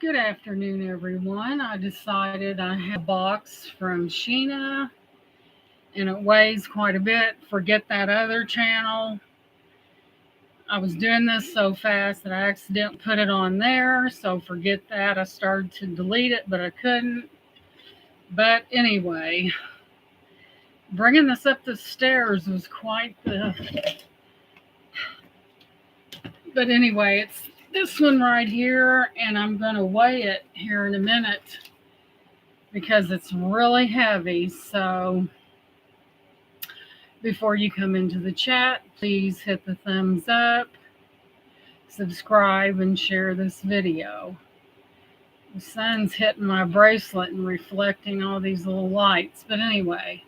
Good afternoon, everyone. I decided I have a box from Sheena and it weighs quite a bit. Forget that other channel. I was doing this so fast that I accidentally put it on there, so forget that. I started to delete it, but I couldn't. But anyway, bringing this up the stairs was quite the. But anyway, it's this one right here, and I'm going to weigh it here in a minute because it's really heavy. So before you come into the chat, please hit the thumbs up, subscribe, and share this video. The sun's hitting my bracelet and reflecting all these little lights. But anyway,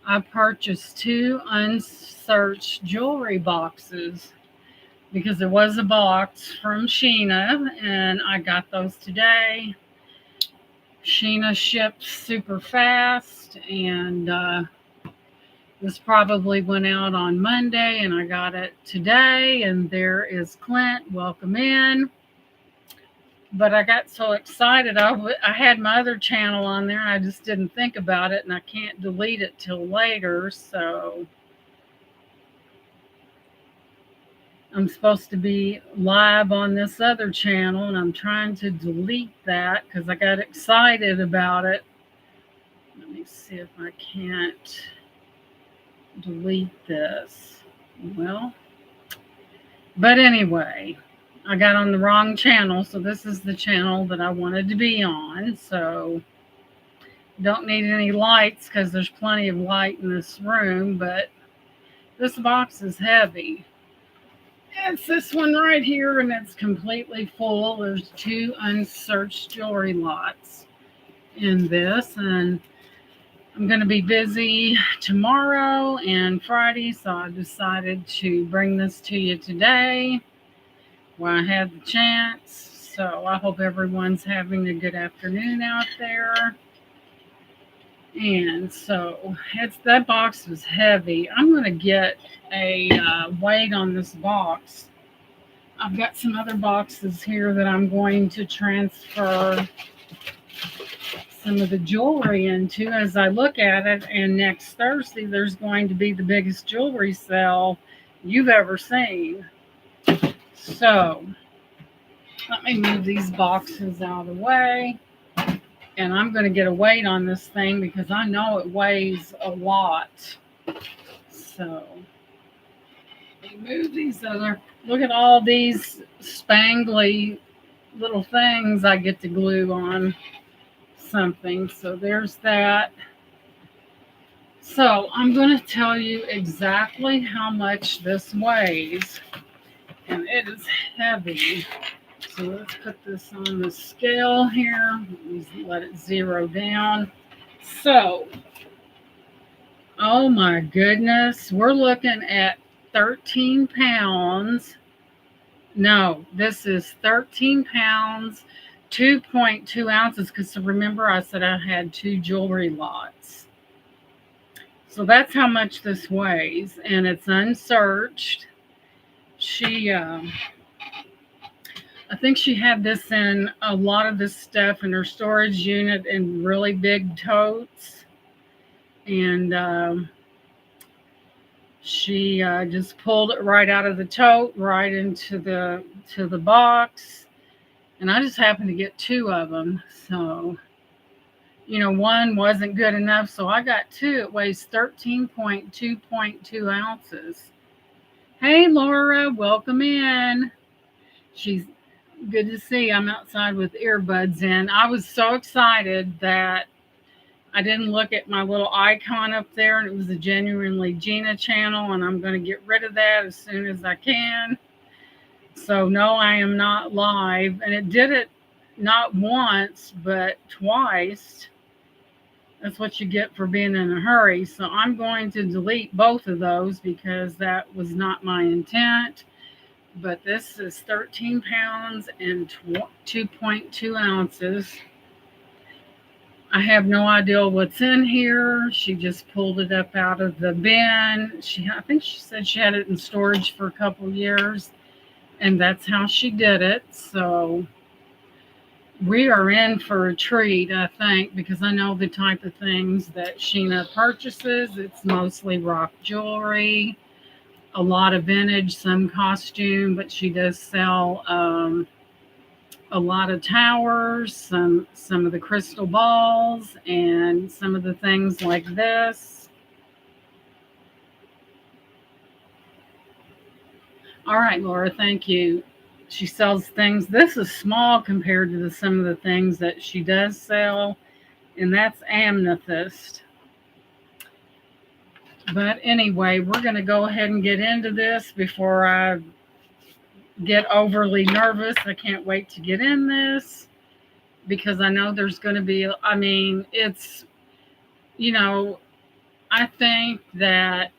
I purchased two Unsearched jewelry boxes because there was a box from Sheena and I got those today. Sheena shipped super fast, and this probably went out on Monday and I got it today. And there is Clint. Welcome in. But I got so excited. I had my other channel on there and I just didn't think about it, and I can't delete it till later. So I'm supposed to be live on this other channel and I'm trying to delete that because I got excited about it. Let me see if I can't delete this. Well, but anyway, I got on the wrong channel, so this is the channel that I wanted to be on. So don't need any lights because there's plenty of light in this room, but this box is heavy. It's this one right here, and it's completely full. There's two unsearched jewelry lots in this, and I'm going to be busy tomorrow and Friday, so I decided to bring this to you today while I had the chance. So I hope everyone's having a good afternoon out there. And so that box was heavy. I'm going to get a weight on this box. I've got some other boxes here that I'm going to transfer some of the jewelry into as I look at it. And next Thursday, there's going to be the biggest jewelry sale you've ever seen. So let me move these boxes out of the way. And I'm going to get a weight on this thing because I know it weighs a lot. So let me move these other. Look at all these spangly little things I get to glue on something. So there's that. So I'm going to tell you exactly how much this weighs. And it is heavy. So let's put this on the scale here. Let it zero down. So, oh my goodness, we're looking at 13 pounds. No, this is 13 pounds, 2.2 ounces, because remember I said I had two jewelry lots. So that's how much this weighs, and it's unsearched. I think she had this in a lot of this stuff in her storage unit in really big totes. And she just pulled it right out of the tote, right into the box. And I just happened to get two of them. So, one wasn't good enough. So I got two. It weighs 13.2 ounces. Hey, Laura, welcome in. She's good to see. I'm outside with earbuds in. I was so excited that I didn't look at my little icon up there, and it was a Genuinely Gina channel, and I'm going to get rid of that as soon as I can. So no, I am not live, and it did it not once, but twice. That's what you get for being in a hurry. So I'm going to delete both of those because that was not my intent. But this is 13 pounds and 2.2 ounces. I have no idea what's in here. She just pulled it up out of the bin. I think she said she had it in storage for a couple years, and that's how she did it. So we are in for a treat, I think, because I know the type of things that Sheena purchases. It's mostly rock jewelry, a lot of vintage, some costume, but she does sell a lot of towers, some of the crystal balls, and some of the things like this. All right, Laura, thank you. She sells things. This is small compared to some of the things that she does sell, and that's amethyst. But anyway, we're going to go ahead and get into this before I get overly nervous. I can't wait to get in this because I know there's going to be, I mean, it's, you know, I think that,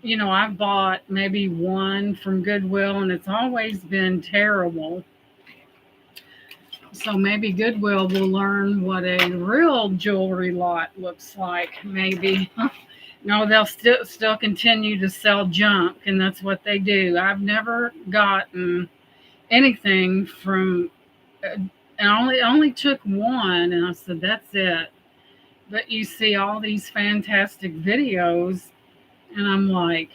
I've bought maybe one from Goodwill and it's always been terrible. So maybe Goodwill will learn what a real jewelry lot looks like, maybe. No, they'll still continue to sell junk, and that's what they do. I've never gotten anything from, and I only took one, and I said that's it. But you see all these fantastic videos, and I'm like,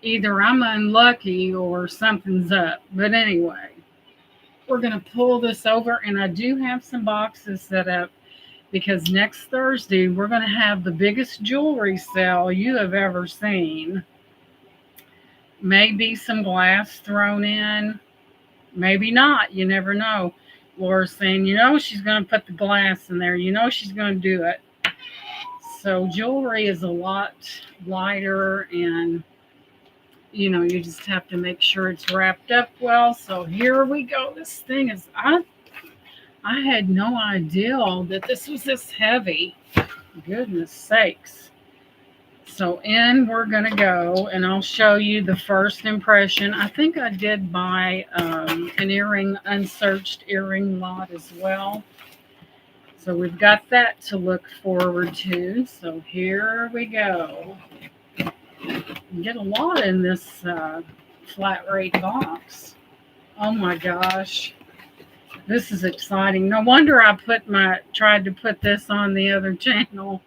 either I'm unlucky or something's up. But anyway, we're gonna pull this over, and I do have some boxes set up because next Thursday we're going to have the biggest jewelry sale you have ever seen. Maybe some glass thrown in, maybe not. You never know. Laura's saying, she's going to put the glass in there. She's going to do it. So jewelry is a lot lighter, and you just have to make sure it's wrapped up well. So here we go. This thing is, I had no idea that this was this heavy. Goodness sakes. So in we're going to go, and I'll show you the first impression. I think I did buy an earring, Unsearched earring lot as well. So we've got that to look forward to. So here we go. You get a lot in this flat rate box. Oh my gosh. This is exciting. No wonder I tried to put this on the other channel.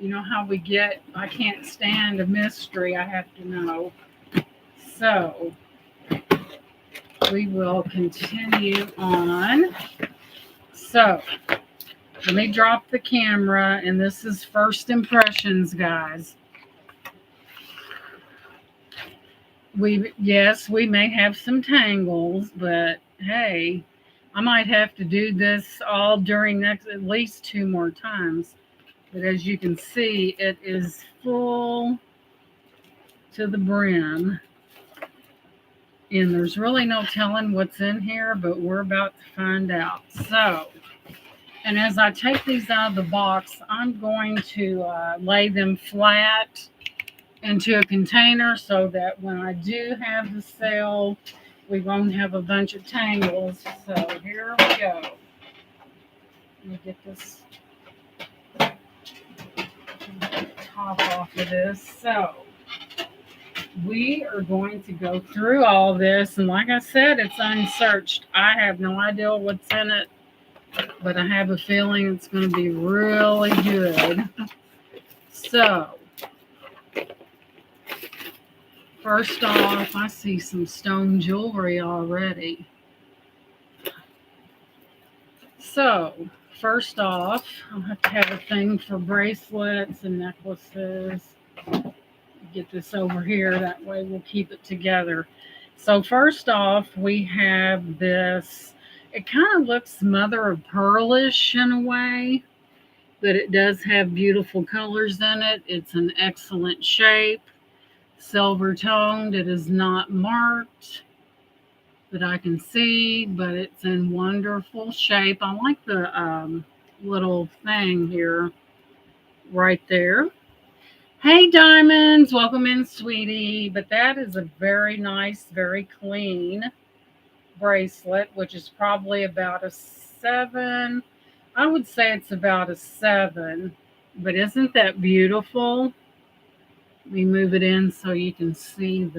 You know how we get, I can't stand a mystery. I have to know. So we will continue on. So let me drop the camera, and this is first impressions, guys. Yes, we may have some tangles, but hey, I might have to do this all during at least 2 more times. But as you can see, it is full to the brim. And there's really no telling what's in here, but we're about to find out. So, and as I take these out of the box, I'm going to lay them flat into a container so that when I do have the sale, we won't have a bunch of tangles. So here we go. Let me get this top off of this. So we are going to go through all this, and like I said, it's unsearched. I have no idea what's in it, but I have a feeling it's going to be really good. So first off, I see some stone jewelry already. So, first off, I'll have to have a thing for bracelets and necklaces. Get this over here, that way we'll keep it together. So, first off, we have this. It kind of looks mother of pearlish in a way, but it does have beautiful colors in it. It's an excellent shape. Silver toned. It is not marked that I can see, but it's in wonderful shape. I like the little thing here right there. Hey Diamonds, welcome in, sweetie. But that is a very nice, very clean bracelet, which is probably about a 7. I would say it's about a 7, but isn't that beautiful? Let me move it in so you can see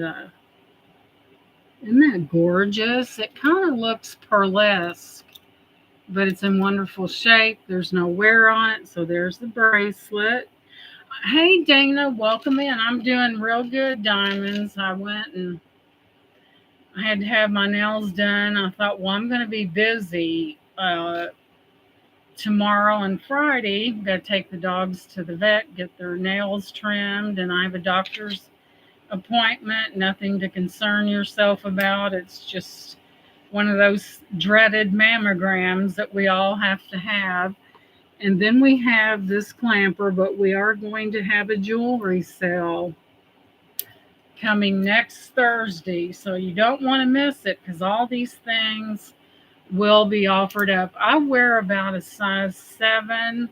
isn't that gorgeous? It kind of looks pearlesque. but it's in wonderful shape. There's no wear on it, so there's the bracelet. Hey Dana, welcome in. I'm doing real good, Diamonds. I went and I had to have my nails done. I thought, well, I'm going to be busy tomorrow and Friday. Got to take the dogs to the vet, get their nails trimmed, and I have a doctor's appointment. Nothing to concern yourself about. It's just one of those dreaded mammograms that we all have to have. And then we have this clamper, but we are going to have a jewelry sale coming next Thursday. So you don't want to miss it because all these things will be offered up. I wear about a size 7,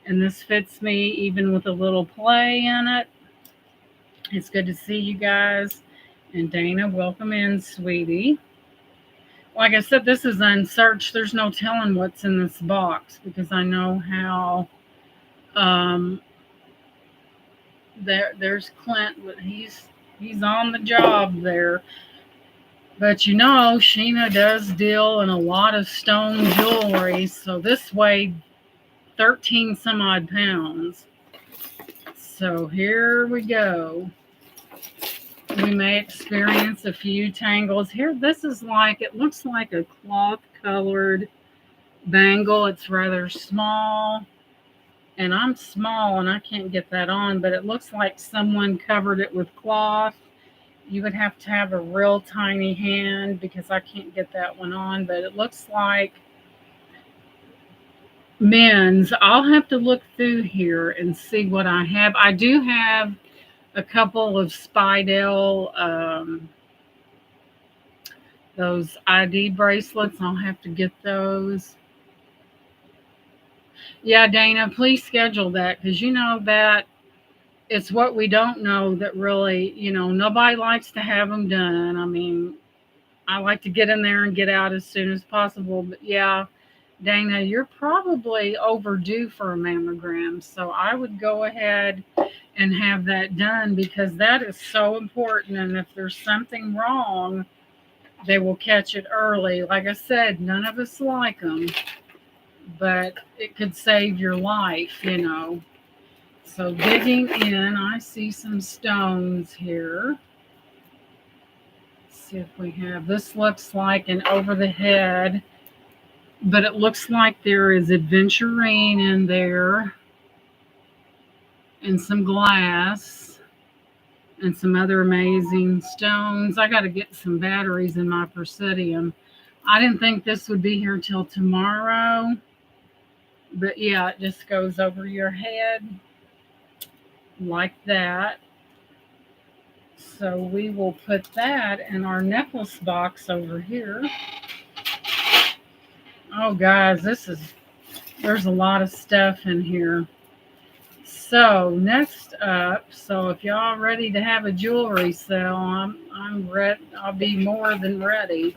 and this fits me even with a little play in it. It's good to see you guys. And Dana, welcome in, sweetie. Like I said, this is Unsearched. There's no telling what's in this box because I know how there's Clint, but he's on the job there. But you know, Sheena does deal in a lot of stone jewelry, so this weighed 13 some odd pounds. So here we go. We may experience a few tangles. Here, this is like, it looks like a cloth colored bangle. It's rather small, and I'm small and I can't get that on, but it looks like someone covered it with cloth. You would have to have a real tiny hand because I can't get that one on, but it looks like men's. I'll have to look through here and see what I have. I do have a couple of Spidell, those ID bracelets. I'll have to get those. Yeah, Dana, please schedule that because you know that it's what we don't know that really, nobody likes to have them done. I mean, I like to get in there and get out as soon as possible. But yeah, Dana, you're probably overdue for a mammogram. So I would go ahead and have that done because that is so important. And if there's something wrong, they will catch it early. Like I said, none of us like them, but it could save your life. So digging in, I see some stones here. Let's see if we have, this looks like an over the head, but it looks like there is aventurine in there and some glass and some other amazing stones. I got to get some batteries in my Presidium. I didn't think this would be here till tomorrow, but yeah, it just goes over your head like that. So we will put that in our necklace box over here. Oh, guys, there's a lot of stuff in here. So next up, so if y'all ready to have a jewelry sale, I'm ready. I'll be more than ready.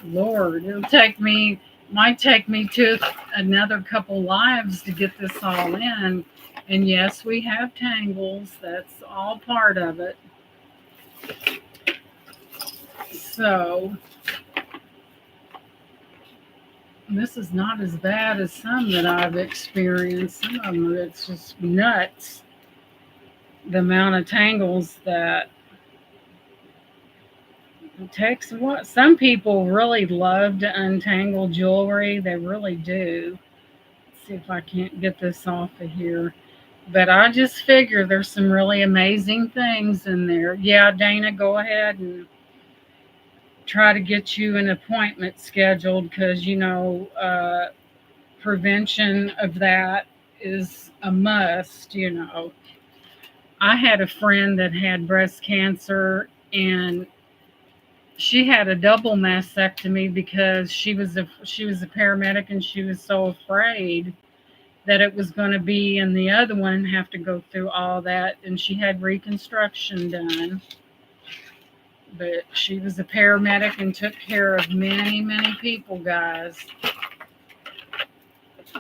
Lord, might take me to another couple lives to get this all in. And yes, we have tangles. That's all part of it. So this is not as bad as some that I've experienced. Some of them, it's just nuts. The amount of tangles that it takes. What some people really love to untangle jewelry. They really do. Let's see if I can't get this off of here. But I just figure there's some really amazing things in there. Yeah, Dana, go ahead and try to get you an appointment scheduled because, prevention of that is a must. I had a friend that had breast cancer and she had a double mastectomy because she was a paramedic and she was so afraid that it was going to be in the other one have to go through all that, and she had reconstruction done. But she was a paramedic and took care of many, many people, guys.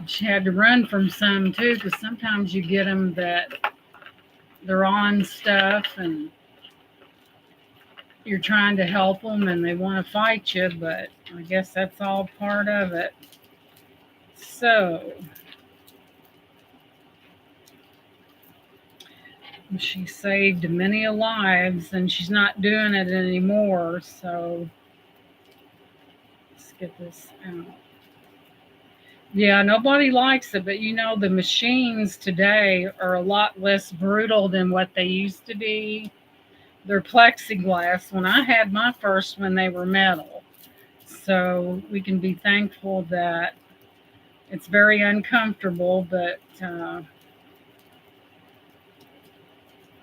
She had to run from some too, because sometimes you get them that they're on stuff and you're trying to help them and they want to fight you, but I guess that's all part of it. So she saved many lives, and she's not doing it anymore. So let's get this out. Yeah, nobody likes it, but the machines today are a lot less brutal than what they used to be. They're plexiglass. When I had my first one, they were metal. So we can be thankful that it's very uncomfortable, but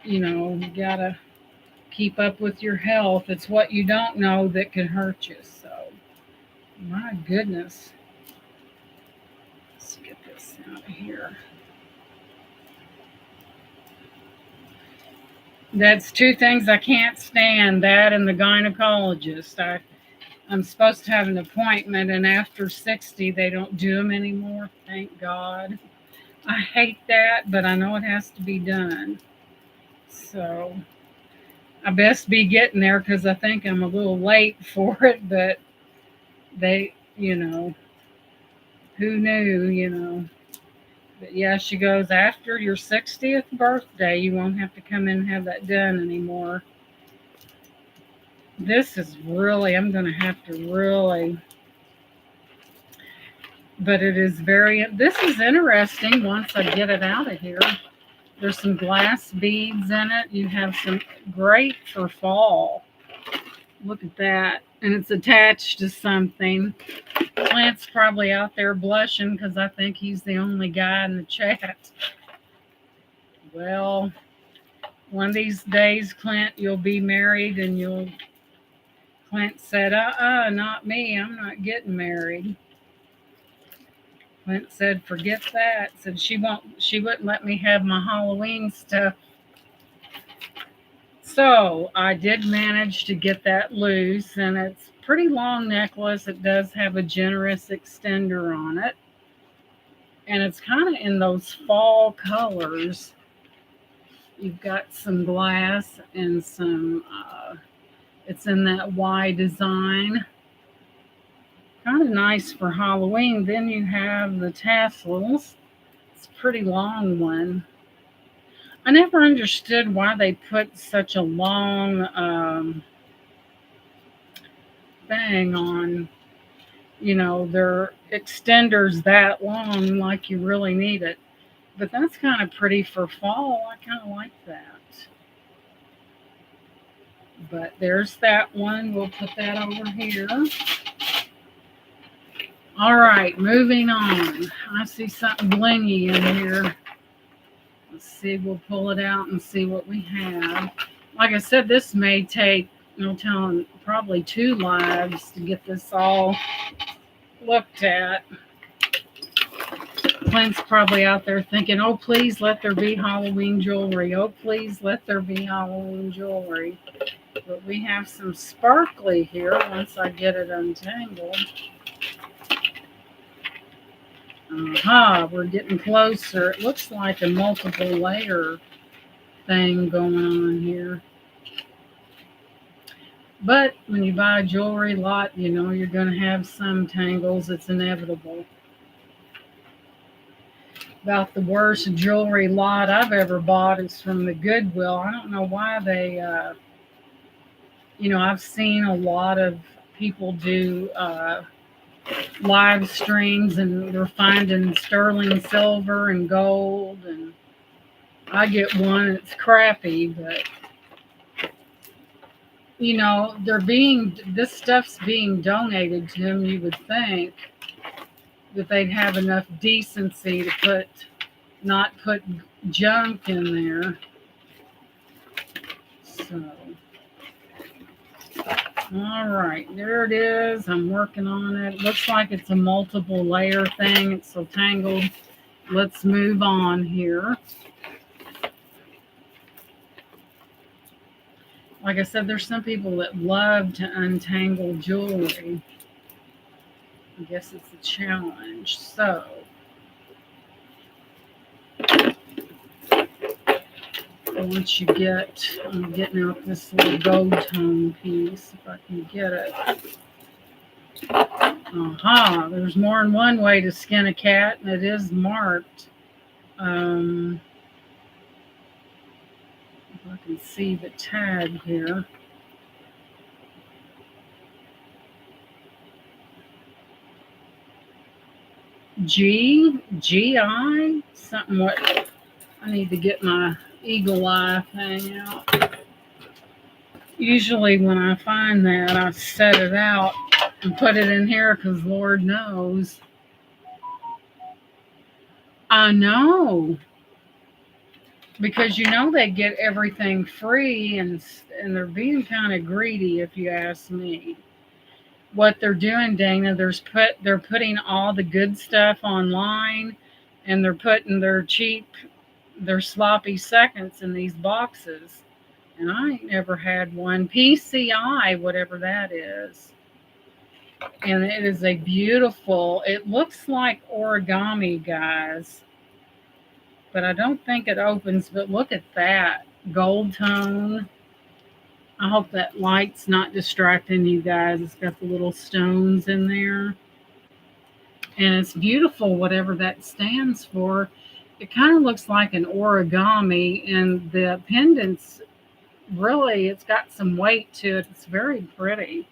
you gotta keep up with your health. It's what you don't know that can hurt you. So, my goodness. Let's get this out of here. That's two things I can't stand, that and the gynecologist. I'm supposed to have an appointment, and after 60, they don't do them anymore. Thank God. I hate that, but I know it has to be done. So I best be getting there because I think I'm a little late for it, but they, who knew. But yeah, she goes, after your 60th birthday, you won't have to come in and have that done anymore. This is really, I'm going to have to really, but it is this is interesting once I get it out of here. There's some glass beads in it. You have some great for fall. Look at that. And it's attached to something. Clint's probably out there blushing because I think he's the only guy in the chat. Well, one of these days, Clint, you'll be married and Clint said, not me. I'm not getting married. Clint said, forget that. Said she wouldn't let me have my Halloween stuff. So I did manage to get that loose, and it's a pretty long necklace. It does have a generous extender on it. And it's kind of in those fall colors. You've got some glass and some, it's in that Y design. Kind of nice for Halloween. Then you have the tassels. It's a pretty long one. I never understood why they put such a long thing on, their extenders that long, like you really need it. But that's kind of pretty for fall. I kind of like that. But there's that one. We'll put that over here. All right, moving on. I see something blingy in here. Let's see, we'll pull it out and see what we have. Like I said, this may take, no telling, probably 2 lives to get this all looked at. Clint's probably out there thinking, oh, please let there be Halloween jewelry. Oh, please let there be Halloween jewelry. But we have some sparkly here once I get it untangled. Aha, we're getting closer. It looks like a multiple layer thing going on here. But when you buy a jewelry lot, you're going to have some tangles. It's inevitable. About the worst jewelry lot I've ever bought is from the Goodwill. I don't know why they, I've seen a lot of people do live streams and they're finding sterling silver and gold, and I get one. It's crappy, but this stuff's being donated to them. You would think that they'd have enough decency to not put junk in there. So, all right, there it is. I'm working on it. Looks like it's a multiple layer thing. It's so tangled. Let's move on here. Like I said, there's some people that love to untangle jewelry. I guess it's a challenge. So, once I'm getting out this little gold tone piece, if I can get it. Aha, there's more than one way to skin a cat, and it is marked. Um, if I can see the tag here. GI, something what I need to get my eagle eye thing out. Usually when I find that, I set it out and put it in here because Lord knows. I know. Because they get everything free, and they're being kind of greedy if you ask me. What they're doing, Dana, they're putting all the good stuff online, and they're putting their sloppy seconds in these boxes. And I ain't never had one. PCI, whatever that is. And it is it looks like origami, guys. But I don't think it opens. But look at that. Gold tone. I hope that light's not distracting you guys. It's got the little stones in there. And it's beautiful, whatever that stands for. It kind of looks like an origami, and the pendants, really, it's got some weight to it. It's very pretty.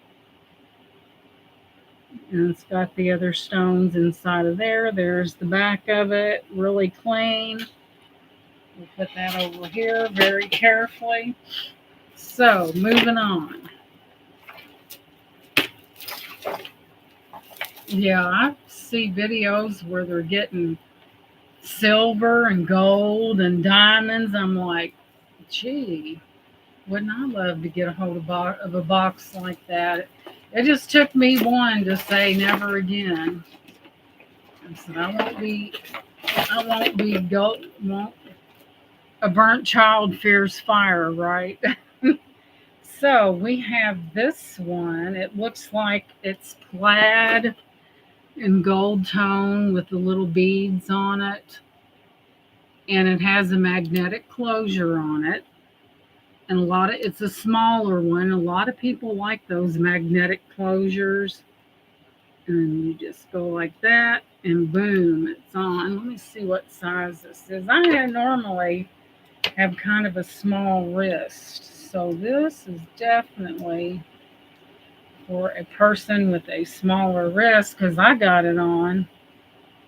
And it's got the other stones inside of there. There's the back of it, really clean. We'll put that over here very carefully. So, moving on. Yeah, I see videos where they're getting silver and gold and diamonds. I'm like, gee, wouldn't I love to get a hold of a box like that? It just took me one to say never again. I said I won't be a burnt child fears fire, right? So we have this one. It looks like it's plaid in gold tone with the little beads on it. And it has a magnetic closure on it. And it's a smaller one. A lot of people like those magnetic closures. And you just go like that, and boom, it's on. Let me see what size this is. I normally have kind of a small wrist. So this is definitely for a person with a smaller wrist because I got it on.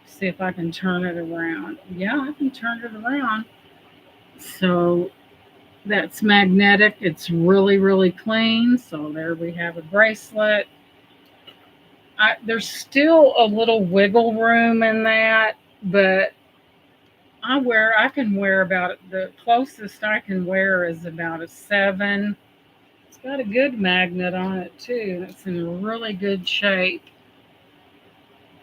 See if I can turn it around. Yeah, I can turn it around. So that's magnetic. It's really, really clean. So there we have a bracelet. There's still a little wiggle room in that, but I can wear about the closest I can wear is about a 7. It's got a good magnet on it too. It's in really good shape.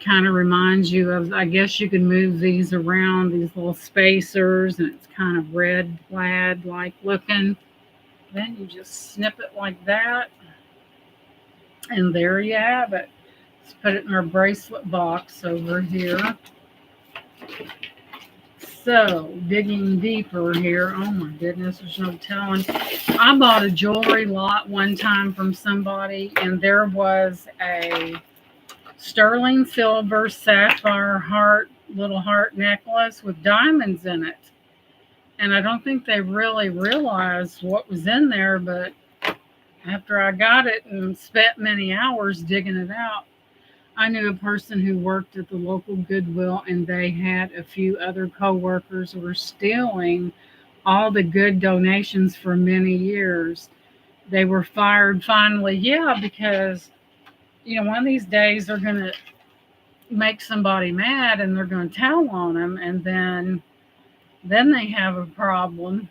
Kind of reminds you of, I guess you can move these around, these little spacers, and it's kind of red plaid like looking. Then you just snip it like that, and there you have it. Let's put it in our bracelet box over here. So, digging deeper here. Oh my goodness, there's no telling. I bought a jewelry lot one time from somebody, and there was a sterling silver sapphire little heart necklace with diamonds in it. And I don't think they really realized what was in there, but after I got it and spent many hours digging it out, I knew a person who worked at the local Goodwill, and they had a few other coworkers who were stealing all the good donations for many years. They were fired finally, yeah, because one of these days they're going to make somebody mad and they're going to tell on them, and then they have a problem.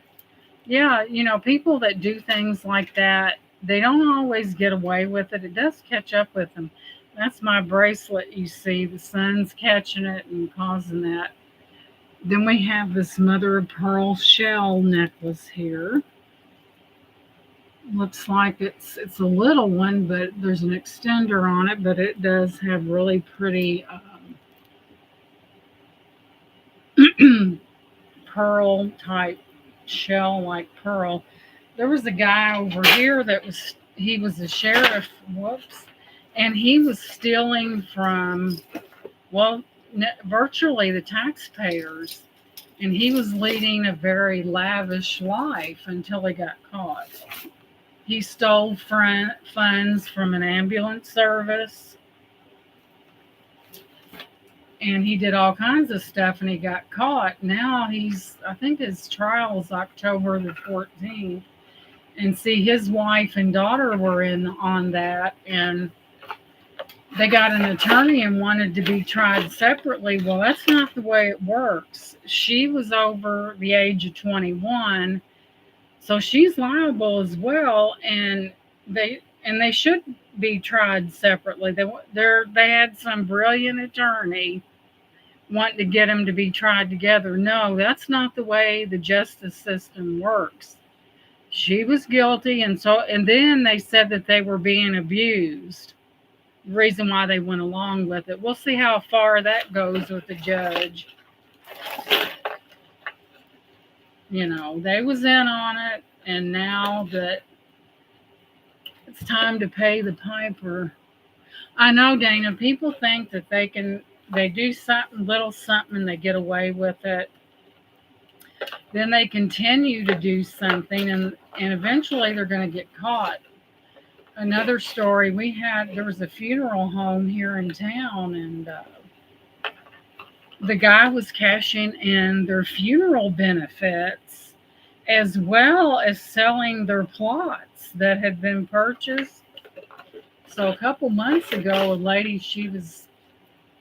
Yeah, people that do things like that, they don't always get away with it. It does catch up with them. That's my bracelet, you see. The sun's catching it and causing that. Then we have this mother of pearl shell necklace here. Looks like it's a little one, but there's an extender on it, but it does have really pretty pearl type shell like pearl. There was a guy over here he was a sheriff. Whoops. And he was stealing from, well, virtually the taxpayers. And he was leading a very lavish life until he got caught. He stole funds from an ambulance service, and he did all kinds of stuff, and he got caught. Now I think his trial is October the 14th. And see, his wife and daughter were in on that, and they got an attorney and wanted to be tried separately. Well, that's not the way it works. She was over the age of 21, so she's liable as well, and they should be tried separately. They had some brilliant attorney wanting to get them to be tried together. No, that's not the way the justice system works. She was guilty, and then they said that they were being abused. Reason why they went along with it. We'll see how far that goes with the judge. They was in on it, and now that it's time to pay the piper. I know, Dana, people think that they do something, little something, and they get away with it. Then they continue to do something, and eventually they're going to get caught. Another story there was a funeral home here in town, and the guy was cashing in their funeral benefits as well as selling their plots that had been purchased. So a couple months ago, a lady, she was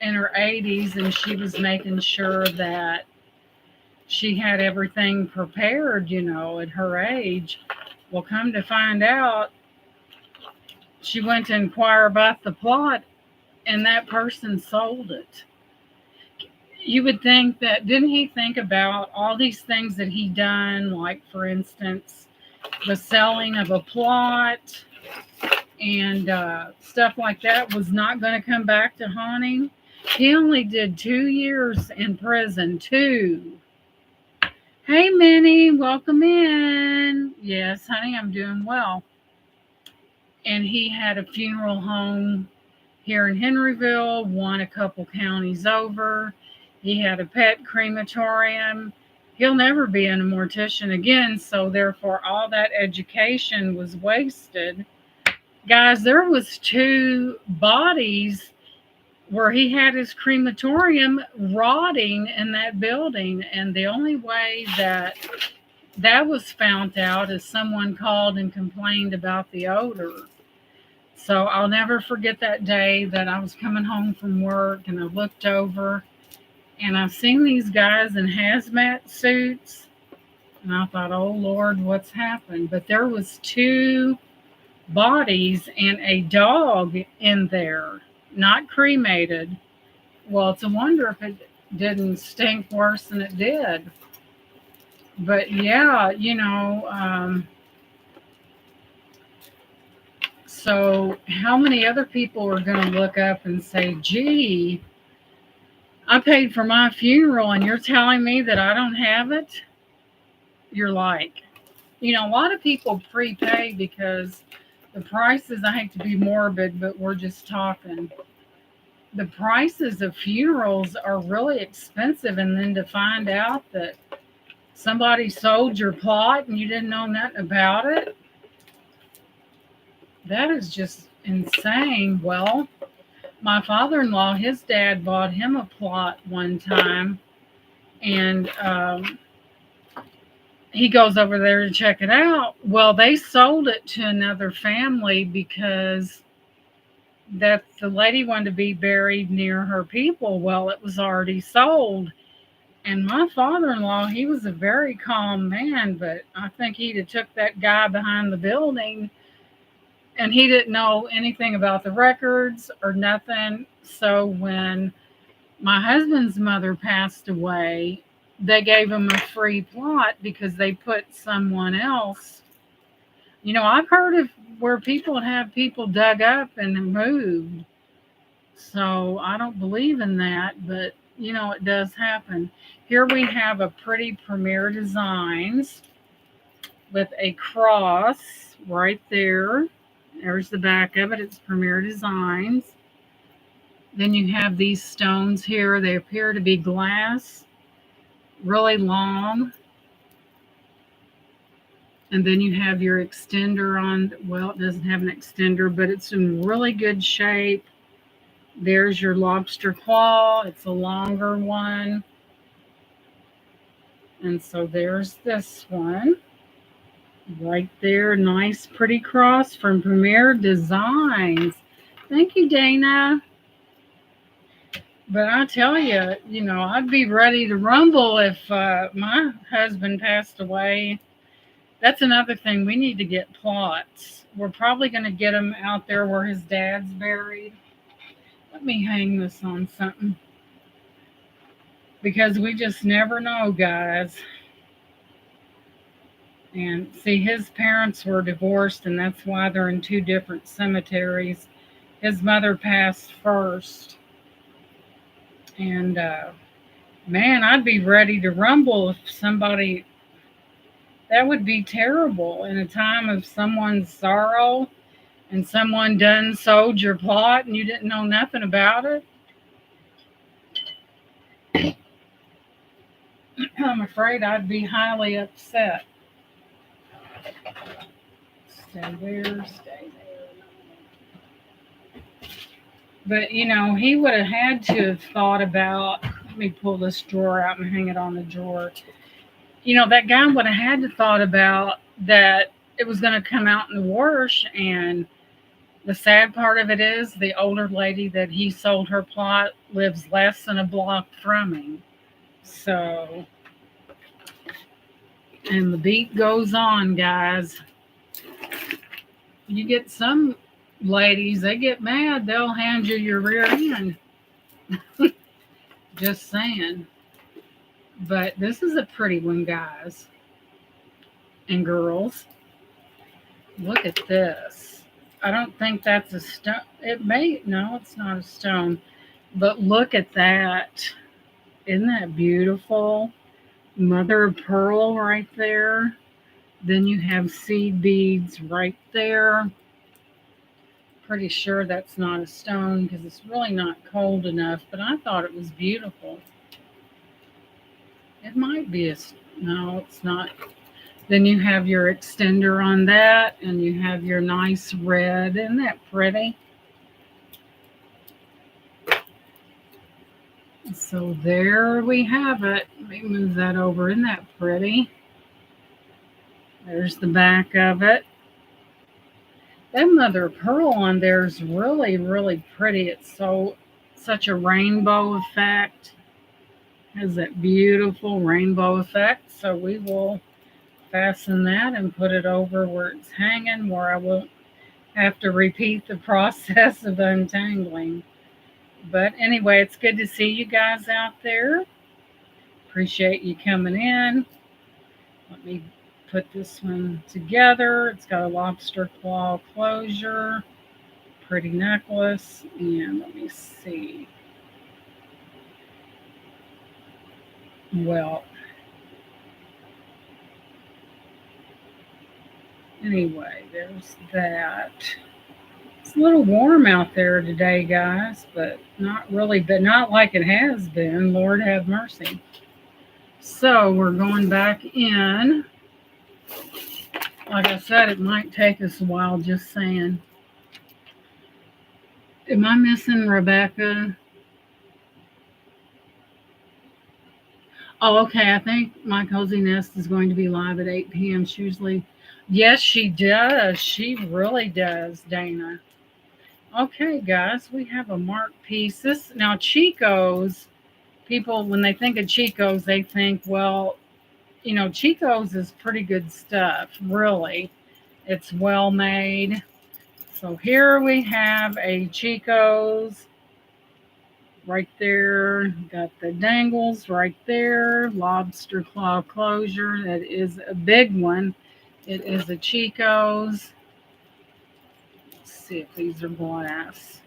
in her 80s, and she was making sure that she had everything prepared, at her age. Well, come to find out, she went to inquire about the plot, and that person sold it. You would think that, didn't he think about all these things that he done, like, for instance, the selling of a plot and stuff like that was not going to come back to haunt him? He only did 2 years in prison. 2. Hey, Minnie, welcome in. Yes, honey, I'm doing well. And he had a funeral home here in Henryville, one a couple counties over. He had a pet crematorium. He'll never be a mortician again, so therefore all that education was wasted. Guys, there was 2 bodies where he had his crematorium rotting in that building, and the only way that was found out is someone called and complained about the odor. So I'll never forget that day that I was coming home from work, and I looked over, and I've seen these guys in hazmat suits, and I thought, oh Lord, what's happened? But there was 2 bodies and a dog in there, not cremated. Well, it's a wonder if it didn't stink worse than it did. But yeah, so how many other people are going to look up and say, gee, I paid for my funeral and you're telling me that I don't have it? You're like, a lot of people prepay because the prices, I hate to be morbid, but we're just talking. The prices of funerals are really expensive, and then to find out that somebody sold your plot and you didn't know nothing about it, that is just insane. Well, my father-in-law, his dad bought him a plot one time, and he goes over there to check it out. Well, they sold it to another family because that the lady wanted to be buried near her people. Well, it was already sold. And my father-in-law, he was a very calm man, but I think he'd have took that guy behind the building, and he didn't know anything about the records or nothing. So when my husband's mother passed away, they gave him a free plot because they put someone else. I've heard of where people have people dug up and moved. So I don't believe in that, but it does happen. Here we have a pretty Premier Designs with a cross right there. There's the back of it. It's Premier Designs. Then you have these stones here. They appear to be glass, really long. And then you have your extender on. Well, it doesn't have an extender, but it's in really good shape. There's your lobster claw. It's a longer one. And so there's this one right there. Nice, pretty cross from Premier Designs. Thank you, Dana. But I tell you, I'd be ready to rumble if my husband passed away. That's another thing. We need to get plots. We're probably going to get them out there where his dad's buried. Let me hang this on something. Because we just never know, guys. And see, his parents were divorced, and that's why they're in two different cemeteries. His mother passed first. And, man, I'd be ready to rumble if somebody... That would be terrible in a time of someone's sorrow and someone done sold your plot and you didn't know nothing about it. I'm afraid I'd be highly upset. Stay there, stay there. But, he would have had to have thought about... Let me pull this drawer out and hang it on the drawer. That guy would have had to thought about that it was going to come out in the wash. And the sad part of it is the older lady that he sold her plot lives less than a block from him. So, and the beat goes on, guys. You get some ladies, they get mad. They'll hand you your rear end. Just saying. But this is a pretty one, guys and girls. Look at this. I don't think that's a stone. No, it's not a stone. But look at that. Isn't that beautiful? Mother of pearl right there. Then you have seed beads right there. Pretty sure that's not a stone because it's really not cold enough. But I thought it was beautiful. It might be no, it's not. Then you have your extender on that, and you have your nice red. Isn't that pretty? So there we have it. Let me move that over. Isn't that pretty? There's the back of it. That mother of pearl on there is really, really pretty. It's such a rainbow effect. Has that beautiful rainbow effect. So we will fasten that and put it over where it's hanging, where I won't have to repeat the process of untangling. But anyway, it's good to see you guys out there. Appreciate you coming in. Let me put this one together. It's got a lobster claw closure, pretty necklace, and let me see. Well, anyway, there's that. It's a little warm out there today, guys, but not like it has been. Lord have mercy. So we're going back in. Like I said, it might take us a while, just saying. Am I missing Rebecca? Oh, okay. I think My Cozy Nest is going to be live at 8 p.m. Usually. Yes, she does. She really does, Dana. Okay, guys, we have a marked piece. Now, Chico's, people, when they think of Chico's, they think, well, Chico's is pretty good stuff, really. It's well made. So here we have a Chico's. Right there, got the dangles right there, lobster claw closure. That is a big one. It is a Chico's. Let's see if these are glass.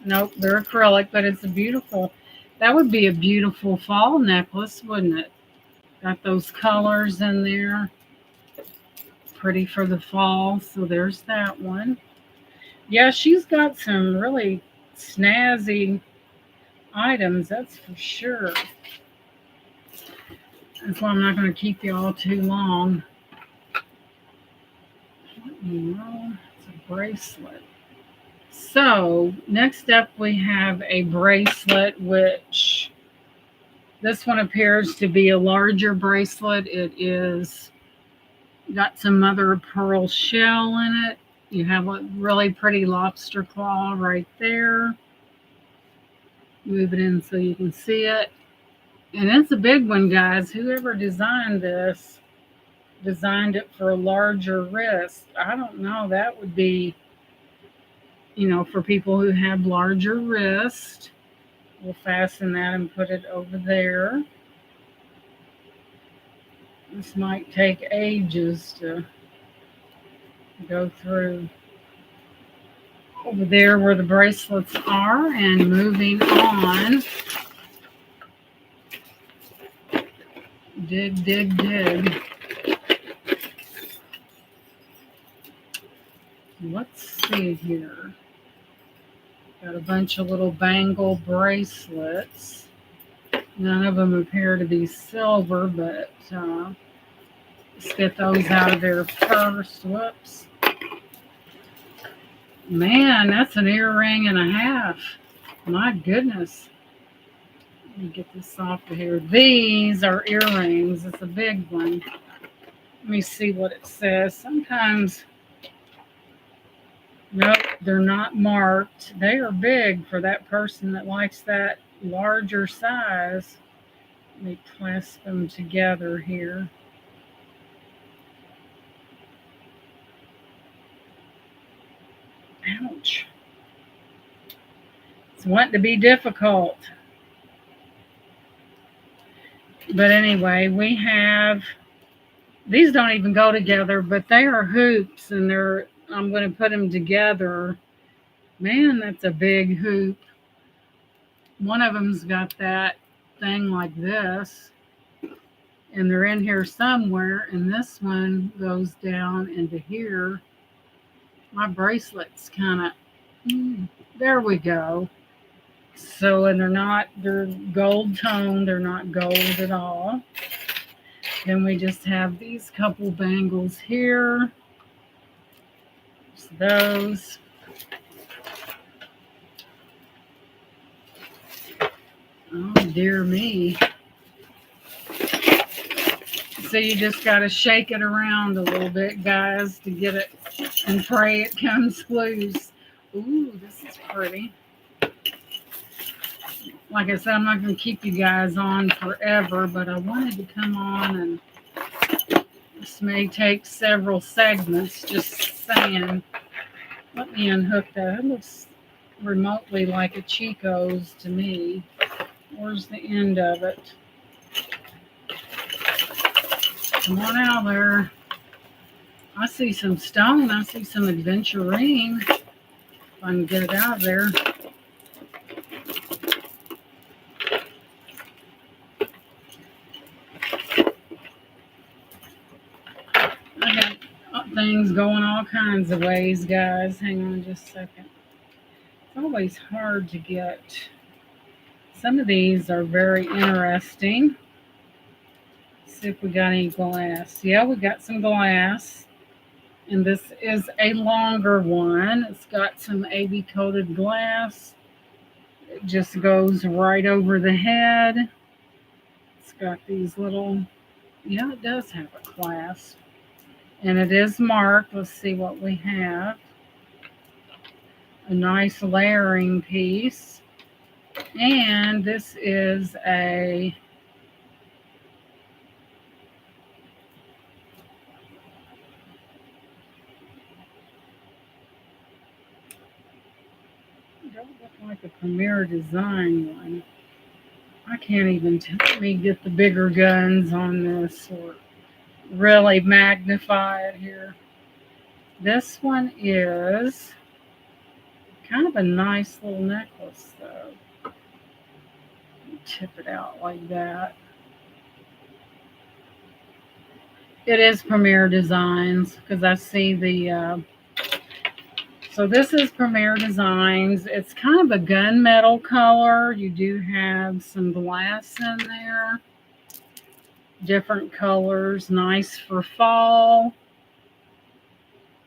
Nope, they're acrylic, but it's that would be a beautiful fall necklace, wouldn't it? Got those colors in there. Pretty for the fall. So there's that one. Yeah, she's got some really snazzy items, that's for sure. That's why I'm not going to keep you all too long. No, it's a bracelet. So, next up we have a bracelet, which this one appears to be a larger bracelet. It is got some mother of pearl shell in it. You have a really pretty lobster claw right there. Move it in so you can see it. And it's a big one, guys. Whoever designed this designed it for a larger wrist. I don't know. That would be, for people who have larger wrist. We'll fasten that and put it over there. This might take ages to go through over there where the bracelets are. And moving on. Dig, dig, dig. Let's see here. Got a bunch of little bangle bracelets. None of them appear to be silver, but let's get those out of there first. Whoops. Man, that's an earring and a half. My goodness. Let me get this off of here. These are earrings. It's a big one. Let me see what it says. Sometimes, nope, they're not marked. They are big for that person that likes that larger size. Let me clasp them together here. Ouch. It's wanting to be difficult. But anyway, we have, these don't even go together, but they are hoops, and I'm going to put them together. Man, that's a big hoop. One of them's got that thing like this, and they're in here somewhere, and this one goes down into here. My bracelet's kind of, there we go. So, and they're gold toned, they're not gold at all. Then we just have these couple bangles here. Just those. Oh, dear me. So you just got to shake it around a little bit, guys, to get it, and pray it comes loose. Ooh, this is pretty. Like I said, I'm not going to keep you guys on forever, but I wanted to come on, and this may take several segments, just saying. Let me unhook that. It looks remotely like a Chico's to me. Where's the end of it? Come on out there. I see some stone. I see some adventurine. If I can get it out of there. I got things going all kinds of ways, guys. Hang on just a second. It's always hard to get. Some of these are very interesting. Let's see if we got any glass. Yeah, we got some glass. And this is a longer one. It's got some AB coated glass. It just goes right over the head. It's got these little, yeah, it does have a clasp. And it is marked. Let's see what we have. A nice layering piece. And this is a don't look like a Premier Design one. I can't even let me get the bigger guns on this or really magnify it here. This one is kind of a nice little necklace, though. Tip it out like that. It is Premier Designs because I see the So this is Premier Designs. It's kind of a gunmetal color. You do have some glass in there. Different colors. Nice for fall.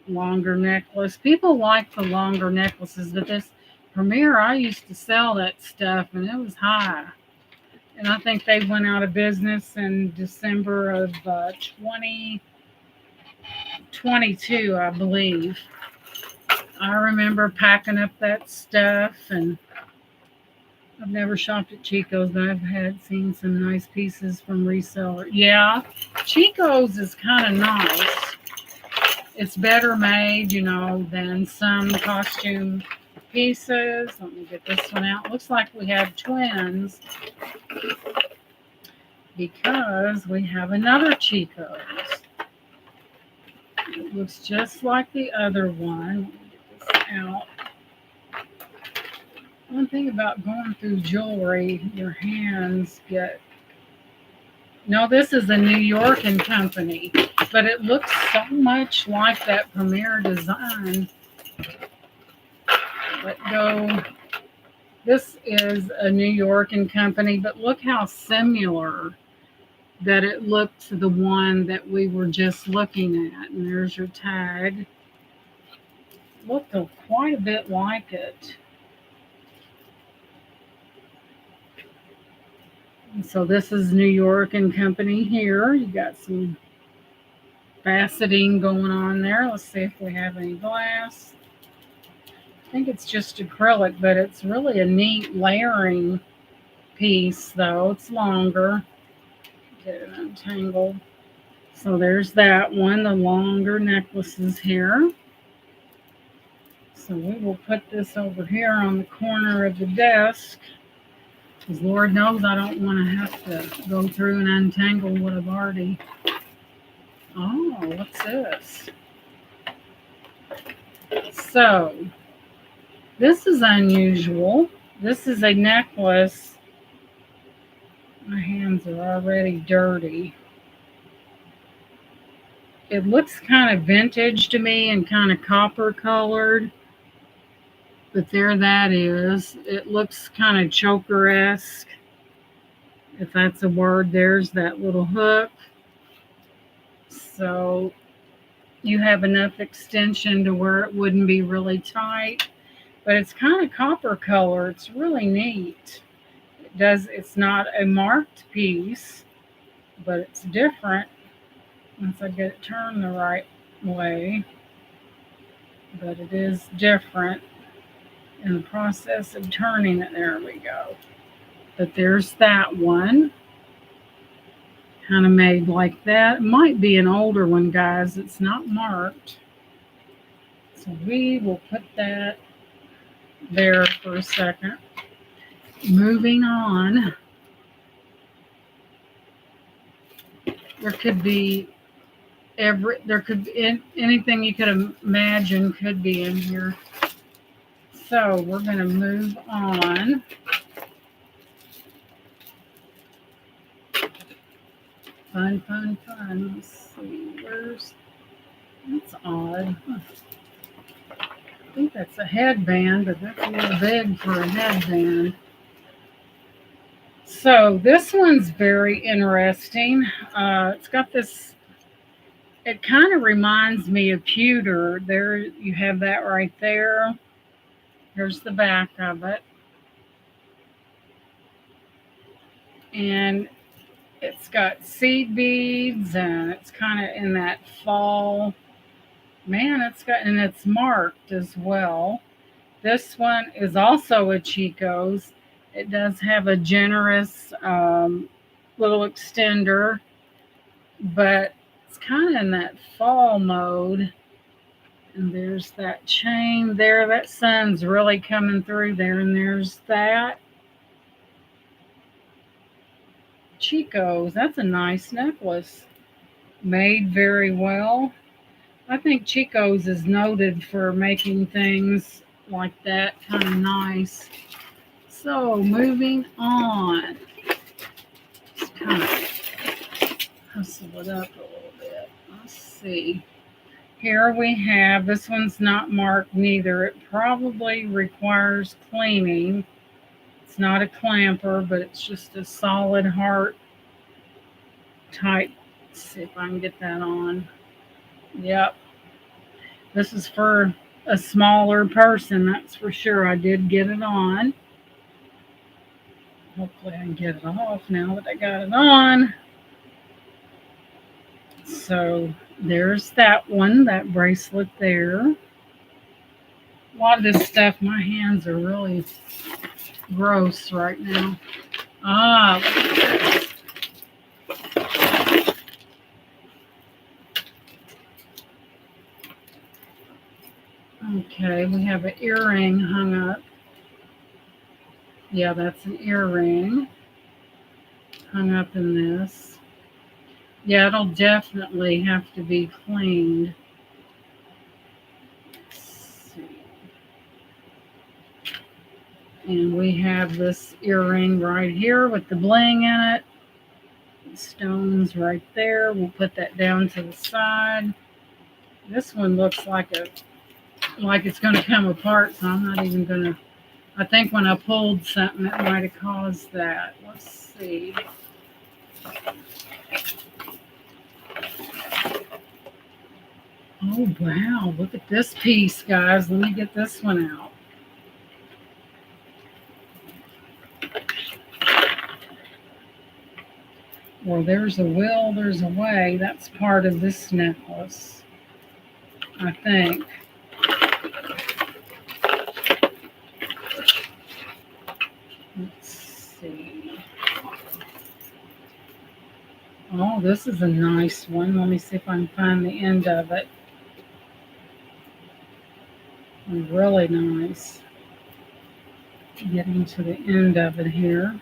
Longer necklace. People like the longer necklaces, but this Premier, I used to sell that stuff and it was high. And I think they went out of business in December of 2022, I believe. I remember packing up that stuff, and I've never shopped at Chico's, but I've seen some nice pieces from resellers. Yeah, Chico's is kind of nice. It's better made, than some costume pieces. Let me get this one out. Looks like we have twins because we have another Chico's. It looks just like the other one. Let me get this out. One thing about going through jewelry, your hands get... No, this is a New York and Company, but it looks so much like that Premier Design. Let go. This is a New York and Company, but look how similar that it looked to the one that we were just looking at. And there's your tag. Looked quite a bit like it. And so this is New York and Company here. You got some faceting going on there. Let's see if we have any glass. I think it's just acrylic, but it's really a neat layering piece, though. It's longer. Get it untangled. So there's that one, the longer necklaces here. So we will put this over here on the corner of the desk, because Lord knows I don't want to have to go through and untangle what I've already... Oh, what's this? So, this is unusual. This is a necklace. My hands are already dirty. It looks kind of vintage to me and kind of copper colored. But there that is. It looks kind of choker-esque, if that's a word. There's that little hook. So you have enough extension to where it wouldn't be really tight. But it's kind of copper color. It's really neat. It's not a marked piece, but it's different once I get it turned the right way. But it is different in the process of turning it. There we go. But there's that one. Kind of made like that. It might be an older one, guys. It's not marked. So we will put that there for a second. Moving on. There could be anything you could imagine could be in here. So we're going to move on. Fun. Let's see. That's odd. I think that's a headband, but that's a little big for a headband. So this one's very interesting. It's got this, it kind of reminds me of pewter. There, you have that right there. Here's the back of it. And it's got seed beads, and it's kind of in that fall. Man, and it's marked as well. This one is also a Chico's. It does have a generous little extender, but it's kind of in that fall mode. And there's that chain there. That sun's really coming through there. And there's that. Chico's. That's a nice necklace. Made very well. I think Chico's is noted for making things like that kind of nice. So, moving on. Let's kind of hustle it up a little bit. Let's see. Here we have, this one's not marked neither. It probably requires cleaning. It's not a clamper, but it's just a solid heart type. Let's see if I can get that on. Yep. This is for a smaller person, that's for sure. I did get it on. Hopefully I can get it off now that I got it on. So there's that one, that bracelet there. A lot of this stuff, my hands are really gross right now. Ah, look at this. Okay, we have an earring hung up. Yeah, that's an earring hung up in this. Yeah, it'll definitely have to be cleaned. Let's see. And we have this earring right here with the bling in it. The stones right there. We'll put that down to the side. This one looks like it's going to come apart, so I'm not even going to. I think when I pulled something, it might have caused that. Let's see. Oh, wow. Look at this piece, guys. Let me get this one out. Well, there's a will, there's a way. That's part of this necklace, I think. Let's see. Oh, this is a nice one. Let me see if I can find the end of it. Really nice. Getting to the end of it here.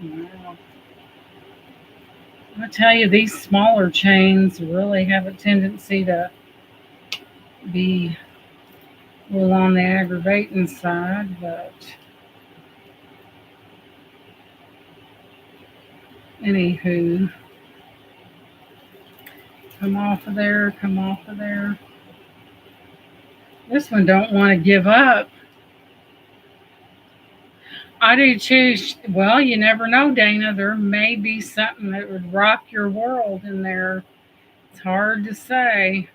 Wow. I tell you, these smaller chains really have a tendency to be a little on the aggravating side, but anywho, come off of there, come off of there. This one don't want to give up. I do too. Well, you never know, Dana. There may be something that would rock your world in there. It's hard to say.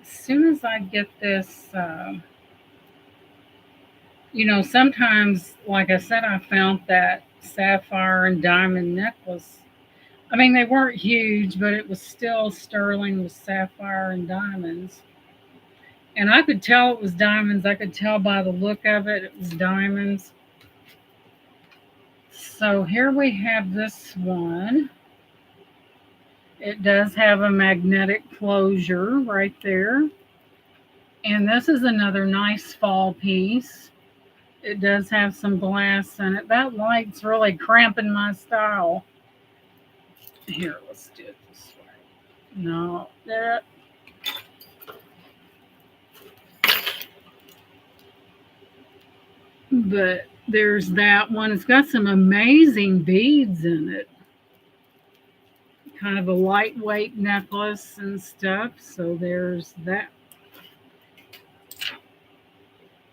As soon as I get this, sometimes, like I said, I found that sapphire and diamond necklace. I mean, they weren't huge, but it was still sterling with sapphire and diamonds. And I could tell it was diamonds. I could tell by the look of it, it was diamonds. So here we have this one. It does have a magnetic closure right there. And this is another nice fall piece. It does have some glass in it. That light's really cramping my style. Here, let's do it this way. No, there. But there's that one. It's got some amazing beads in it. Kind of a lightweight necklace and stuff. So there's that.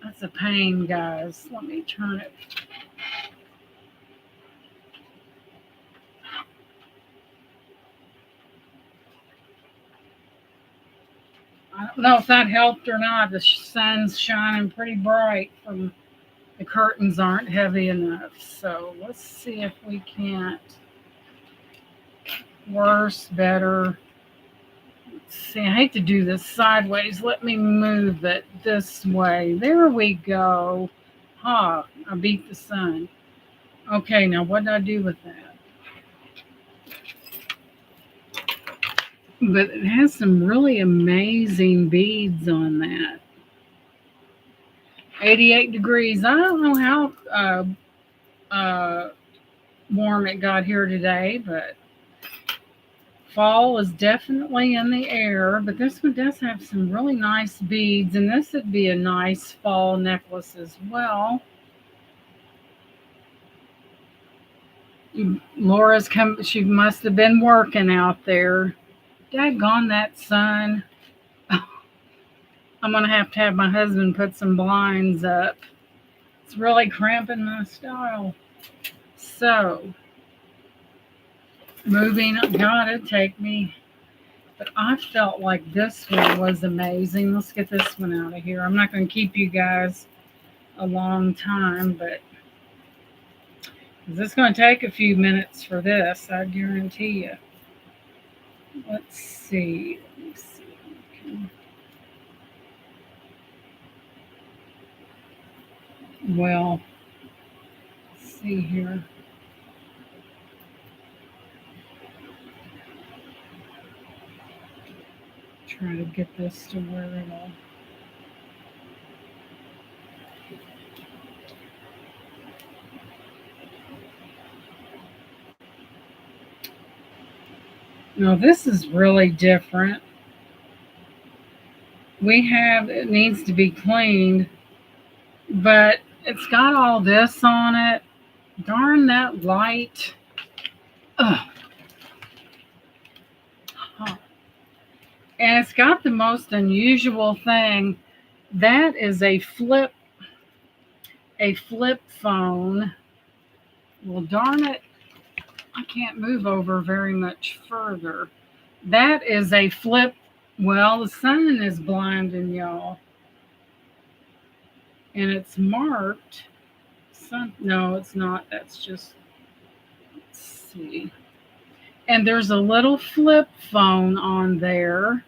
That's a pain, guys. Let me turn it. I don't know if that helped or not. The sun's shining pretty bright from the curtains aren't heavy enough. So let's see if we can't. Worse, better. Let's see, I hate to do this sideways. Let me move it this way. There we go. I beat the sun. Okay, now what did I do with that? But it has some really amazing beads on that. 88 degrees. I don't know how warm it got here today, but fall is definitely in the air. But this one does have some really nice beads, and this would be a nice fall necklace as well. Laura's come. She must have been working out there. Daggone that sun. I'm going to have my husband put some blinds up. It's really cramping my style. So, moving, gotta take me. But I felt like this one was amazing. Let's get this one out of here. I'm not going to keep you guys a long time, but it's going to take a few minutes for this, I guarantee you. Let's see. Let me see. Well, let's see here. Try to get this to where it'll. Now this is really different. It needs to be cleaned, but it's got all this on it. Darn that light. Ugh. Huh. And it's got the most unusual thing. That is a flip phone. Well, darn it. I can't move over very much further. That is a flip. Well, the sun is blinding y'all. And it's marked. No, it's not. That's just, let's see. And there's a little flip phone on there.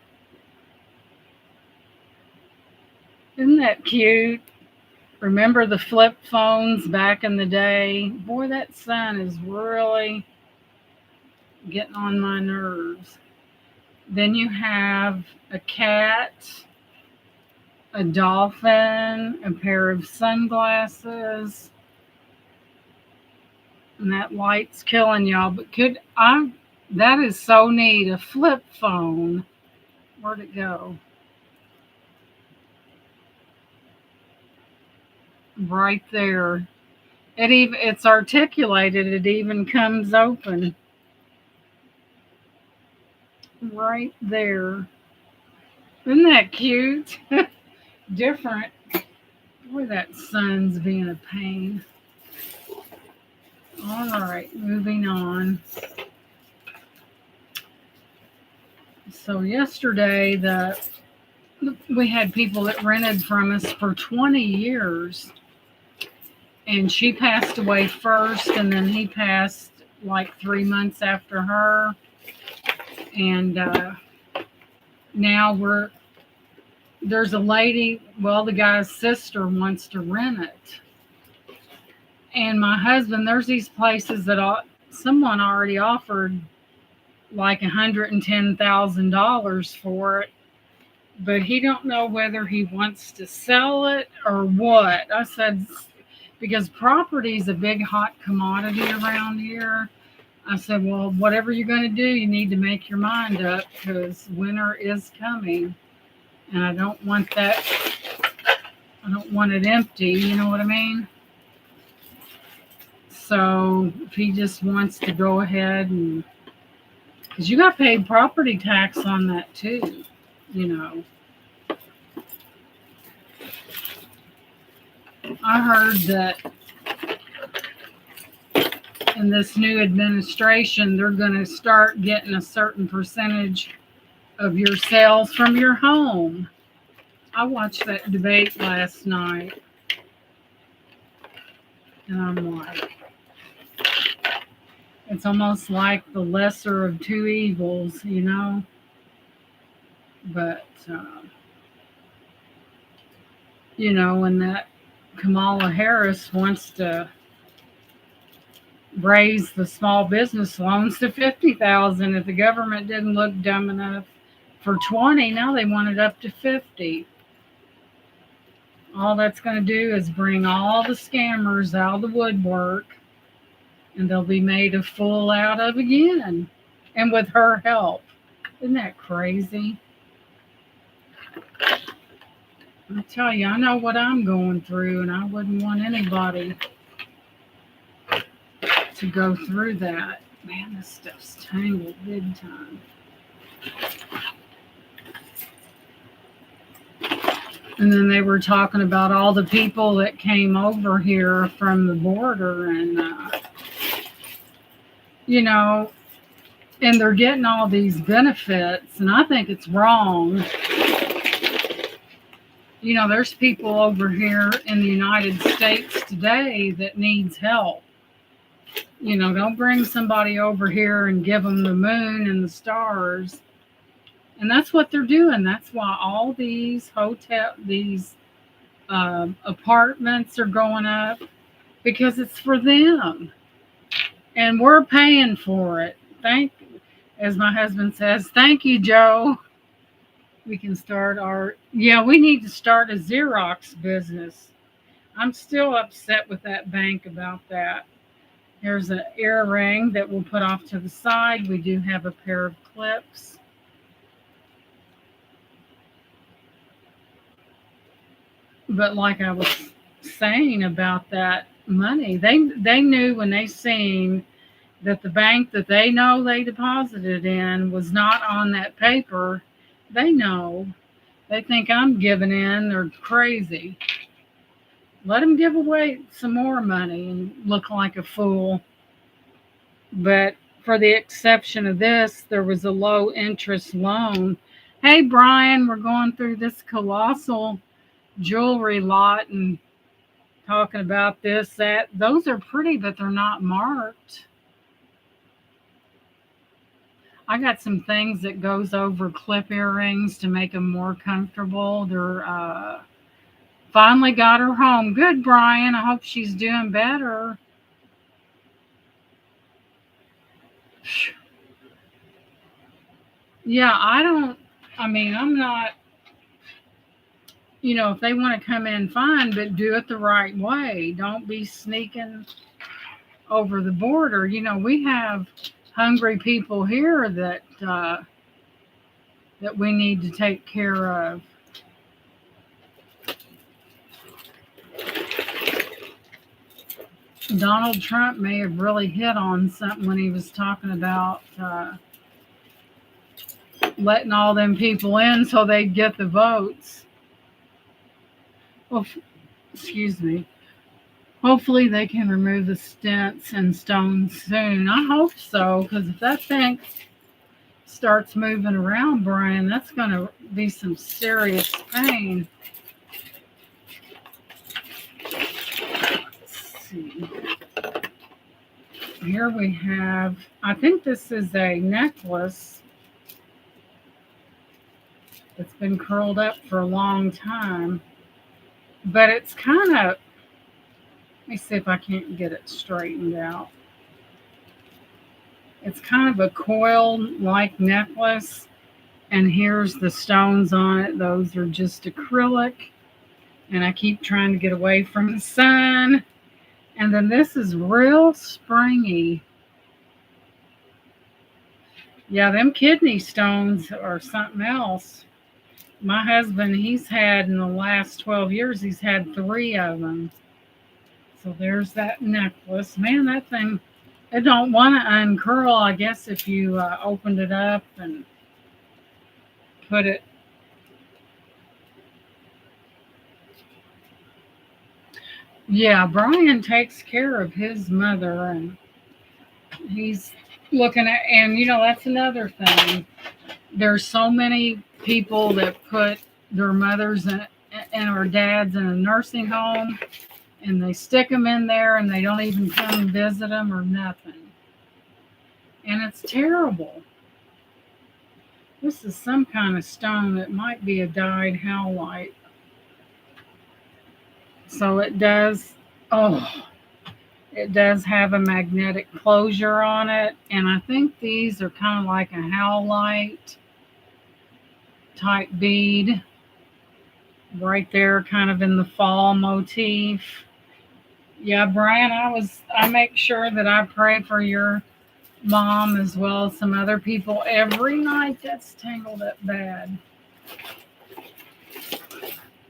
Isn't that cute? Remember the flip phones back in the day? Boy, that sun is really getting on my nerves. Then you have a cat, a dolphin, a pair of sunglasses. And that light's killing y'all. But that is so neat. A flip phone. Where'd it go? Right there. It's articulated. It even comes open. Right there. Isn't that cute? Different. Boy, that sun's being a pain. All right, moving on. So yesterday, we had people that rented from us for 20 years. And she passed away first, and then he passed like 3 months after her. And now there's a lady, well, the guy's sister wants to rent it. And my husband, there's these places that someone already offered like $110,000 for it, but he don't know whether he wants to sell it or what. I said, because property is a big hot commodity around here. I said, well, whatever you're going to do, you need to make your mind up because winter is coming. And I don't want that. I don't want it empty. You know what I mean? So if he just wants to go ahead and, because you got paid property tax on that too, you know. I heard that in this new administration, they're going to start getting a certain percentage of your sales from your home. I watched that debate last night, and I'm like, it's almost like the lesser of two evils, you know? But, you know, when that Kamala Harris wants to raise the small business loans to $50,000, if the government didn't look dumb enough for 20, now they want it up to 50. All that's going to do is bring all the scammers out of the woodwork, and they'll be made a fool out of again. And with her help. Isn't that crazy? I tell you, I know what I'm going through, and I wouldn't want anybody to go through that. Man, this stuff's tangled big time. And then they were talking about all the people that came over here from the border and, you know, and they're getting all these benefits. And I think it's wrong. You know, there's people over here in the United States today that needs help. You know, don't bring somebody over here and give them the moon and the stars. And that's what they're doing. That's why all these apartments are going up, because it's for them. And we're paying for it. As my husband says, thank you, Joe. We can start we need to start a Xerox business. I'm still upset with that bank about that. There's an earring that we'll put off to the side. We do have a pair of clips. But like I was saying about that money, they knew when they seen that the bank that they know they deposited in was not on that paper. They know. They think I'm giving in. They're crazy. Let them give away some more money and look like a fool. But for the exception of this, there was a low interest loan. Hey, Brian, we're going through this colossal jewelry lot and talking about this, that. Those are pretty, but they're not marked. I got some things that goes over clip earrings to make them more comfortable. They're finally got her home. Good, Brian. I hope she's doing better. Yeah, I'm not, you know, if they want to come in, fine, but do it the right way. Don't be sneaking over the border. You know, we have hungry people here that we need to take care of. Donald Trump may have really hit on something when he was talking about letting all them people in so they'd get the votes. Well, excuse me. Hopefully they can remove the stents and stones soon. I hope so, because if that thing starts moving around, Brian, that's going to be some serious pain. Let's see. Here we have, I think this is a necklace that's been curled up for a long time, but it's kind of, let me see if I can't get it straightened out. It's kind of a coil-like necklace, and here's the stones on it. Those are just acrylic, and I keep trying to get away from the sun. And then this is real springy. Yeah, them kidney stones are something else. My husband, he's had, in the last 12 years, he's had 3 of them. So there's that necklace. Man, that thing, it don't want to uncurl, I guess, if you opened it up and put it. Yeah, Brian takes care of his mother, and he's looking at, and you know, that's another thing. There's so many people that put their mothers and or dads in a nursing home, and they stick them in there, and they don't even come and visit them or nothing. And it's terrible. This is some kind of stone that might be a dyed howlite. So it does have a magnetic closure on it. And I think these are kind of like a howlite type bead right there, kind of in the fall motif. Yeah, Brian, I make sure that I pray for your mom as well as some other people every night. That's tangled up bad.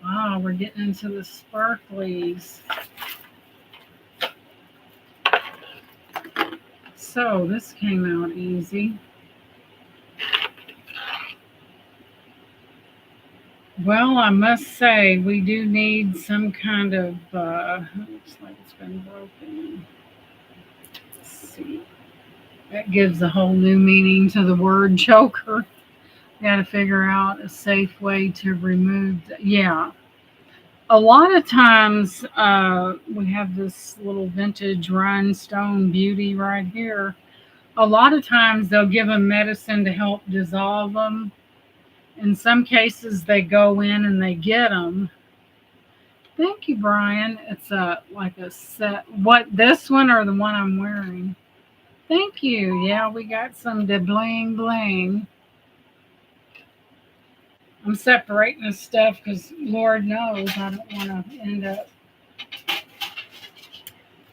Wow, we're getting into the sparklies. So this came out easy. Well, I must say we do need some kind of, looks like it's been broken. Let's see. That gives a whole new meaning to the word choker. Got to figure out a safe way to remove. Yeah. A lot of times we have this little vintage rhinestone beauty right here. A lot of times they'll give them medicine to help dissolve them. In some cases, they go in and they get them. Thank you, Brian. It's like a set. What, this one or the one I'm wearing? Thank you. Yeah, we got some de bling bling. I'm separating this stuff because Lord knows I don't want to end up.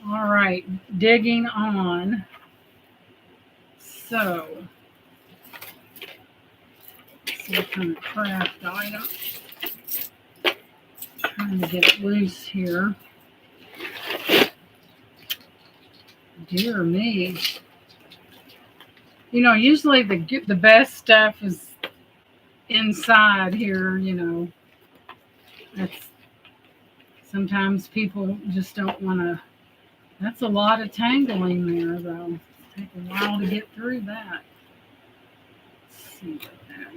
All right, digging on. So, some kind of craft item. Trying to get it loose here. Dear me. You know, usually the best stuff is inside here, you know. That's sometimes people just don't want to. That's a lot of tangling there, though. Take a while to get through that. Let's see what that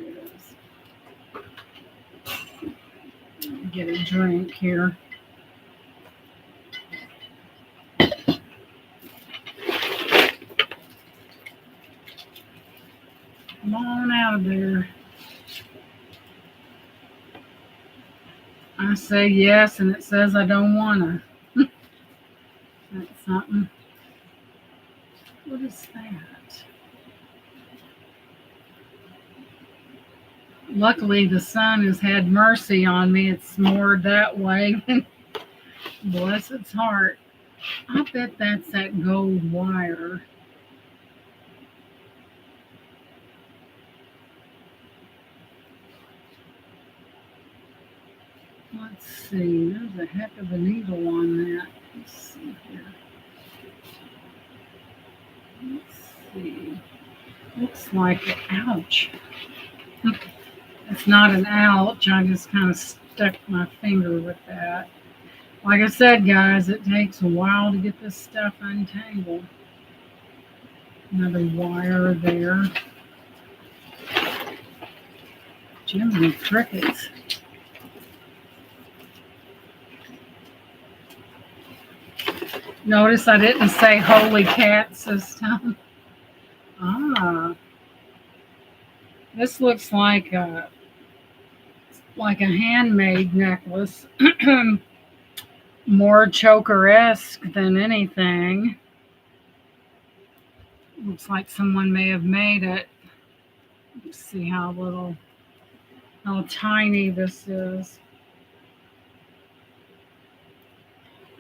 is. Get a drink here. Come on out of there. I say yes, and it says I don't want to. That's something. What is that? Luckily, the sun has had mercy on me. It's moored that way. Bless its heart. I bet that's that gold wire. Let's see. There's a heck of a needle on that. Let's see here. Let's see. Looks like an ouch. It's not an ouch. I just kind of stuck my finger with that. Like I said, guys, it takes a while to get this stuff untangled. Another wire there. Jiminy crickets. Notice I didn't say holy cats this time. Ah. This looks like a handmade necklace. More choker-esque than anything. Looks like someone may have made it. Let's see how tiny this is.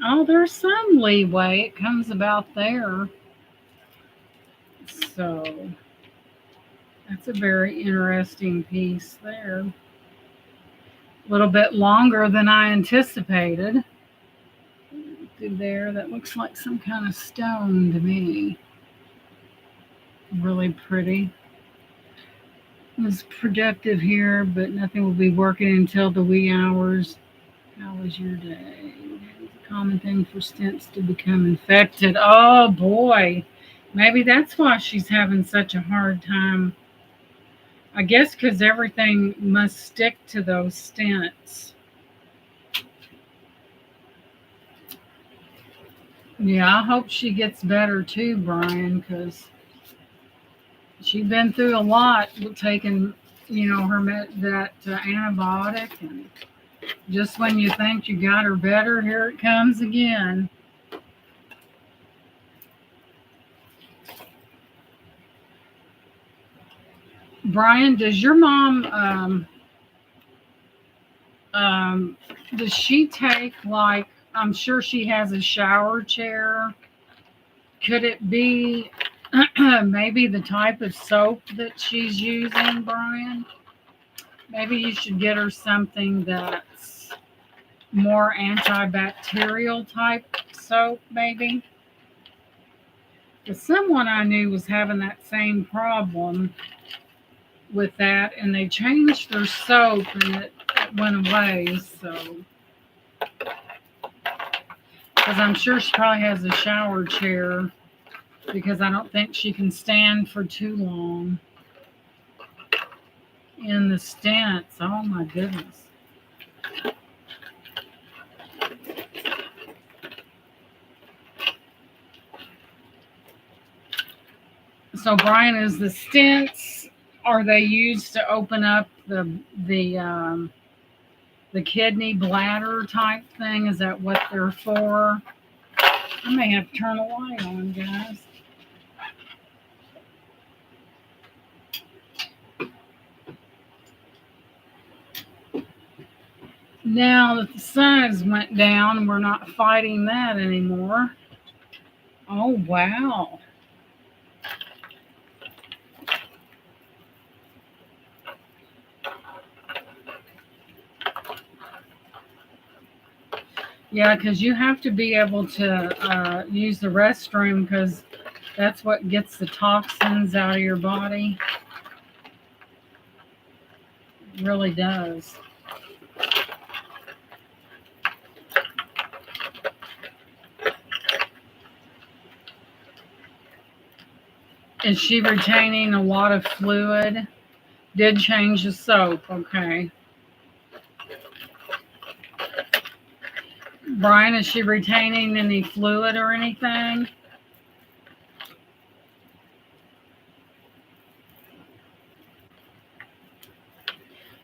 Oh, there's some leeway. It comes about there. So, that's a very interesting piece there. A little bit longer than I anticipated. Through there, that looks like some kind of stone to me. Really pretty. It was productive here, but nothing will be working until the wee hours. How was your day? It's a common thing for stents to become infected. Oh boy. Maybe that's why she's having such a hard time. I guess because everything must stick to those stents. Yeah, I hope she gets better too, Brian, because she's been through a lot with taking, her antibiotic, and just when you think you got her better, here it comes again. Brian, does your mom, does she take, like, I'm sure she has a shower chair. Could it be maybe the type of soap that she's using, Brian? Maybe you should get her something that's more antibacterial type soap, maybe. But someone I knew was having that same problem with that, and they changed their soap, and it went away. So, because I'm sure she probably has a shower chair, because I don't think she can stand for too long in the stents. Oh my goodness. So Brian, is the stents, are they used to open up the kidney bladder type thing? Is that what they're for? I may have to turn a light on, guys. Now that the sun has went down, we're not fighting that anymore. Oh, wow. Yeah, because you have to be able to use the restroom, because that's what gets the toxins out of your body. It really does. Is she retaining a lot of fluid? Did change the soap, okay. Brian, is she retaining any fluid or anything?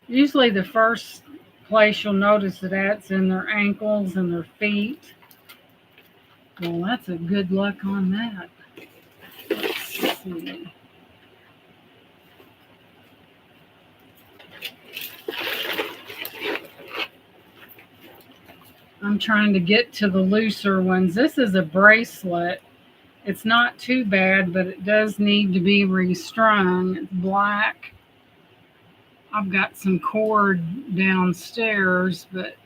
Usually the first place you'll notice it at's in their ankles and their feet. Well, that's a good luck on that. Let's see. I'm trying to get to the looser ones. This is a bracelet. It's not too bad, but it does need to be restrung. It's black. I've got some cord downstairs, but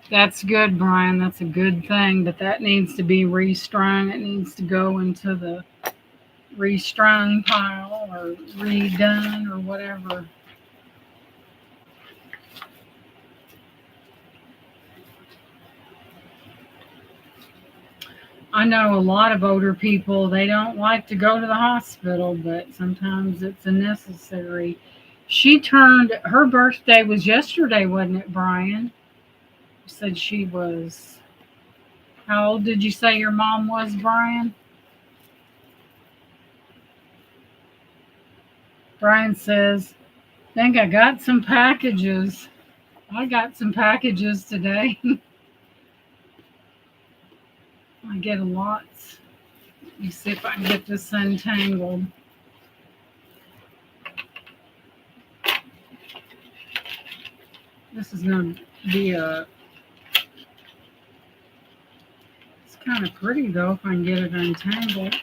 that's good, Brian. That's a good thing, but that needs to be restrung. It needs to go into the restrung pile or redone or whatever. I know a lot of older people, they don't like to go to the hospital, but sometimes it's a necessary. Her birthday was yesterday, wasn't it, Brian? You said she was, how old did you say your mom was, Brian? Brian says, I think I got some packages. I got some packages today. I get a lot. Let me see if I can get this untangled. This is going to be it's kind of pretty though if I can get it untangled.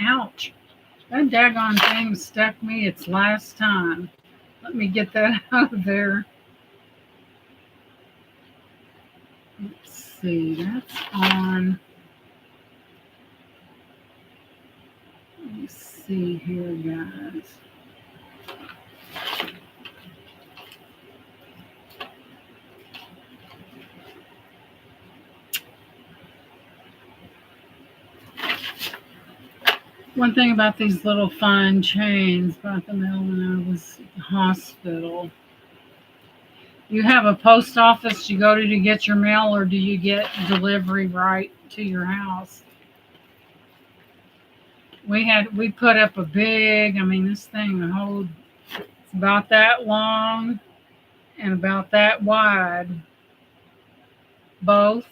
Ouch. That daggone thing stuck me its last time. Let me get that out of there. Let's see, that's on. Let me see here, guys. One thing about these little fine chains, bought them when I was at the hospital. You have a post office you go to get your mail, or do you get delivery right to your house? We put up a big, this thing it's about that long and about that wide. Both.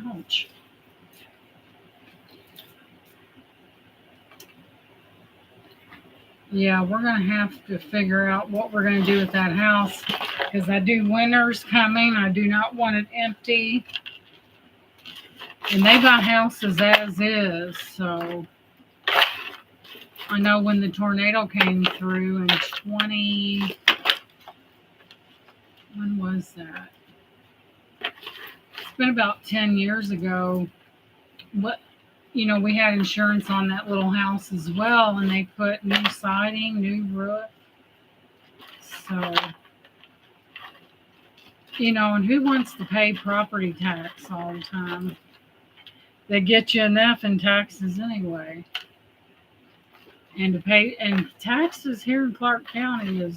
Ouch. Yeah, we're going to have to figure out what we're going to do with that house, because I do winter's coming. I do not want it empty. And they got houses as is, so I know when the tornado came through in When was that? It's been about 10 years ago. What, we had insurance on that little house as well, and they put new siding, new roof. So, and who wants to pay property tax all the time? They get you enough in taxes anyway. And taxes here in Clark County is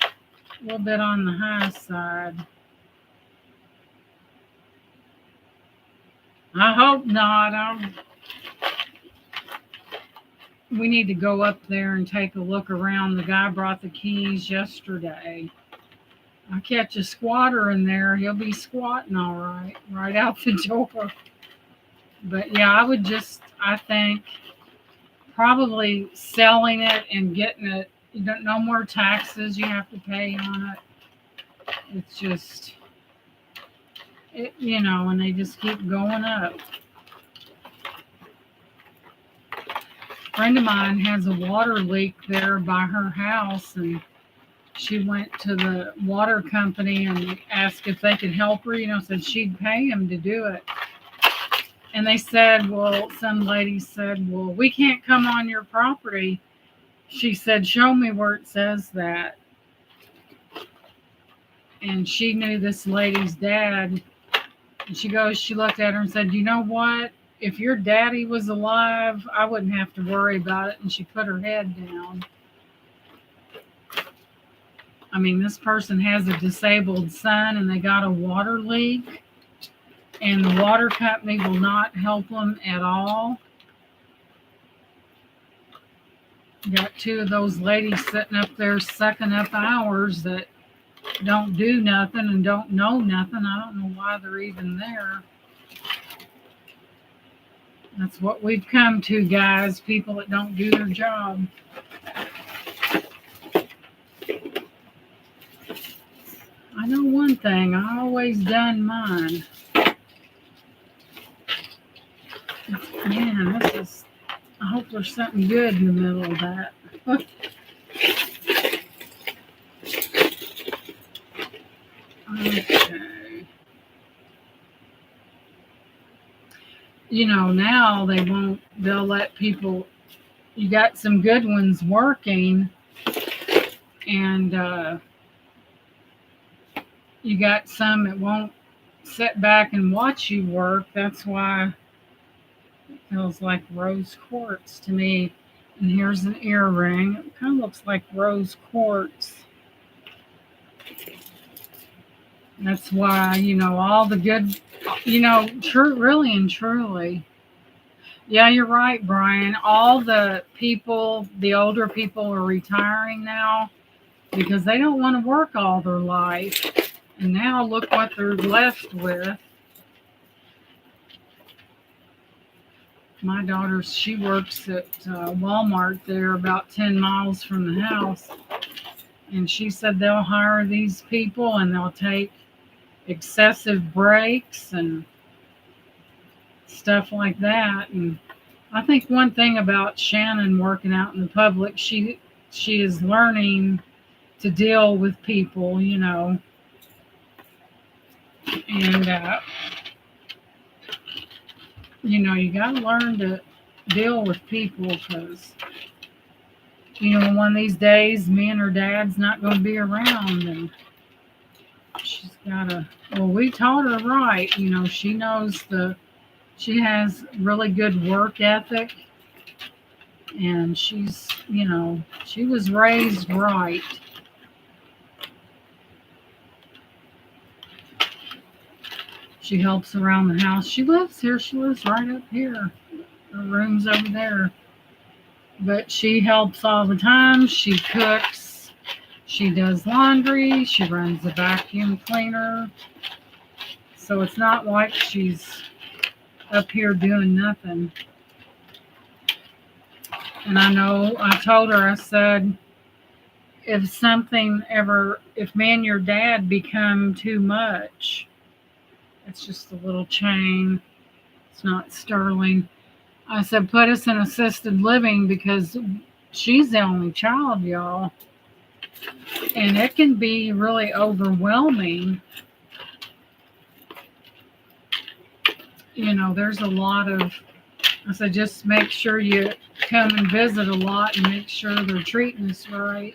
a little bit on the high side. I hope not. We need to go up there and take a look around. The guy brought the keys yesterday. I catch a squatter in there, he'll be squatting all right, right out the door. But yeah, I think probably selling it and getting it. No more taxes you have to pay on it. It's just, and they just keep going up. A friend of mine has a water leak there by her house, and she went to the water company and asked if they could help her, said she'd pay them to do it. And they said, some lady said, we can't come on your property. She said, show me where it says that. And she knew this lady's dad. And she looked at her and said, you know what? If your daddy was alive, I wouldn't have to worry about it. And she put her head down. I mean, this person has a disabled son and they got a water leak. And the water company will not help them at all. You got two of those ladies sitting up there sucking up hours that don't do nothing and don't know nothing. I don't know why they're even there. That's what we've come to, guys. People that don't do their job. I know one thing. I always done mine. Man, I hope there's something good in the middle of that. Okay. Now they'll let people, you got some good ones working, and you got some that won't sit back and watch you work. That's why it feels like rose quartz to me. And here's an earring. It kind of looks like rose quartz. That's why, all the good, really and truly. Yeah, you're right, Brian. All the older people are retiring now because they don't want to work all their life. And now look what they're left with. My daughter, she works at Walmart there about 10 miles from the house. And she said they'll hire these people and they'll take excessive breaks and stuff like that. And I think one thing about Shannon working out in the public, she is learning to deal with people, and you got to learn to deal with people because, one of these days, me and her dad's not going to be around, and she's got to, we taught her right. She knows she has really good work ethic, and she's, she was raised right. She helps around the house. She lives here. She lives right up here. Her room's over there. But she helps all the time. She cooks. She does laundry. She runs a vacuum cleaner. So it's not like she's up here doing nothing. And I told her, I said, if me and your dad become too much, it's just a little chain. It's not sterling. I said, put us in assisted living because she's the only child, y'all. And it can be really overwhelming. You know, there's a lot of, I said, just make sure you come and visit a lot and make sure they're treating us right.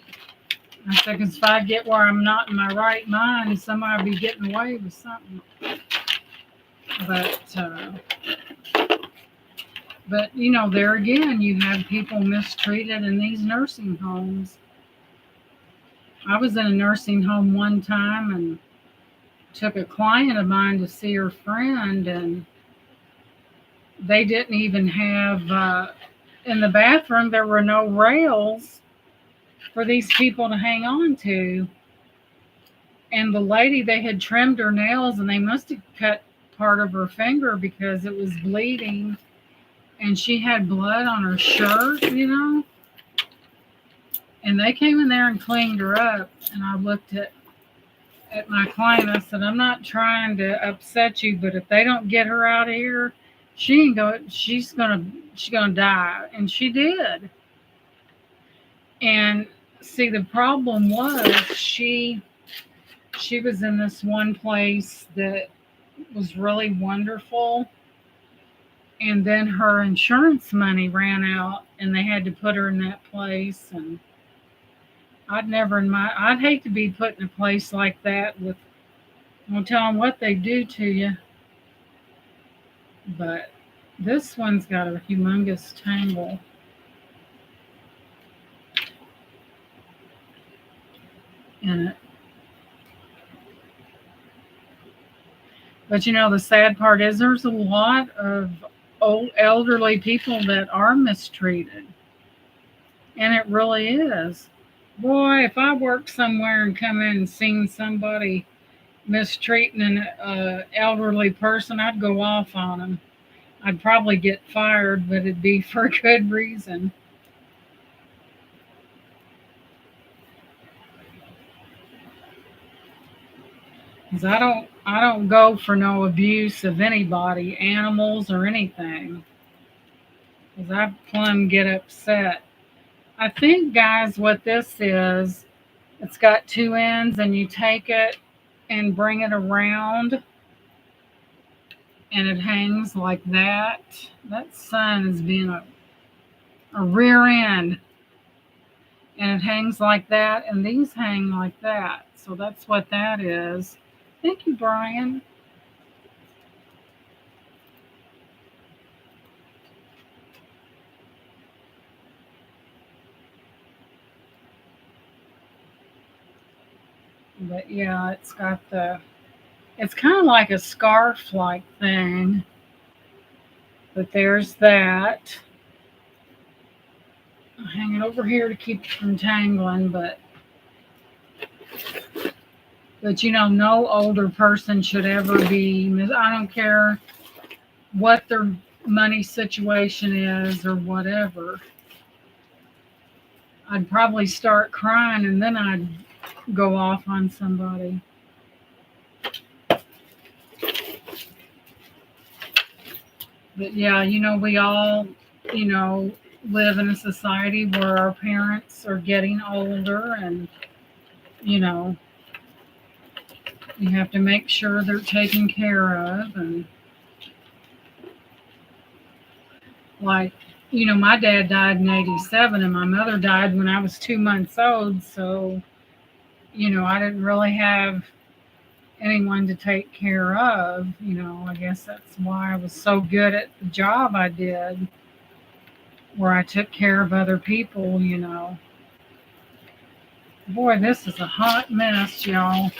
I said, because if I get where I'm not in my right mind, somebody will be getting away with something. But you know, there again, you have people mistreated in these nursing homes. I was in a nursing home one time and took a client of mine to see her friend, and they didn't even have, in the bathroom, there were no rails for these people to hang on to. And the lady, they had trimmed her nails and they must have cut part of her finger because it was bleeding. And she had blood on her shirt, you know. And they came in there and cleaned her up. And I looked at my client. I said, I'm not trying to upset you, but if they don't get her out of here, she's gonna die. And she did. And see, the problem was she was in this one place that was really wonderful. And then her insurance money ran out and they had to put her in that place. And I'd hate to be put in a place like that with, I'll tell them what they do to you. But this one's got a humongous tangle in it. But you know, the sad part is there's a lot of old elderly people that are mistreated. And it really is. Boy, if I worked somewhere and come in and seen somebody mistreating an elderly person, I'd go off on them. I'd probably get fired, but it'd be for a good reason. Because I don't go for no abuse of anybody, animals or anything. Because I plumb get upset. I think, guys, what this is, it's got two ends, and you take it and bring it around, and it hangs like that. That sun is being a rear end, and it hangs like that, and these hang like that. So that's what that is. Thank you, Brian. But yeah, it's kind of like a scarf like thing. But there's that. I'll hang it over here to keep it from tangling, but you know, no older person should ever be, I don't care what their money situation is or whatever. I'd probably start crying and then I'd go off on somebody. But yeah, you know, we all, you know, live in a society where our parents are getting older, and, you know, you have to make sure they're taken care of. And like, you know, my dad died in 87 and my mother died when I was 2 months old. So, you know, I didn't really have anyone to take care of. You know, I guess that's why I was so good at the job I did, where I took care of other people, you know. Boy, this is a hot mess, y'all.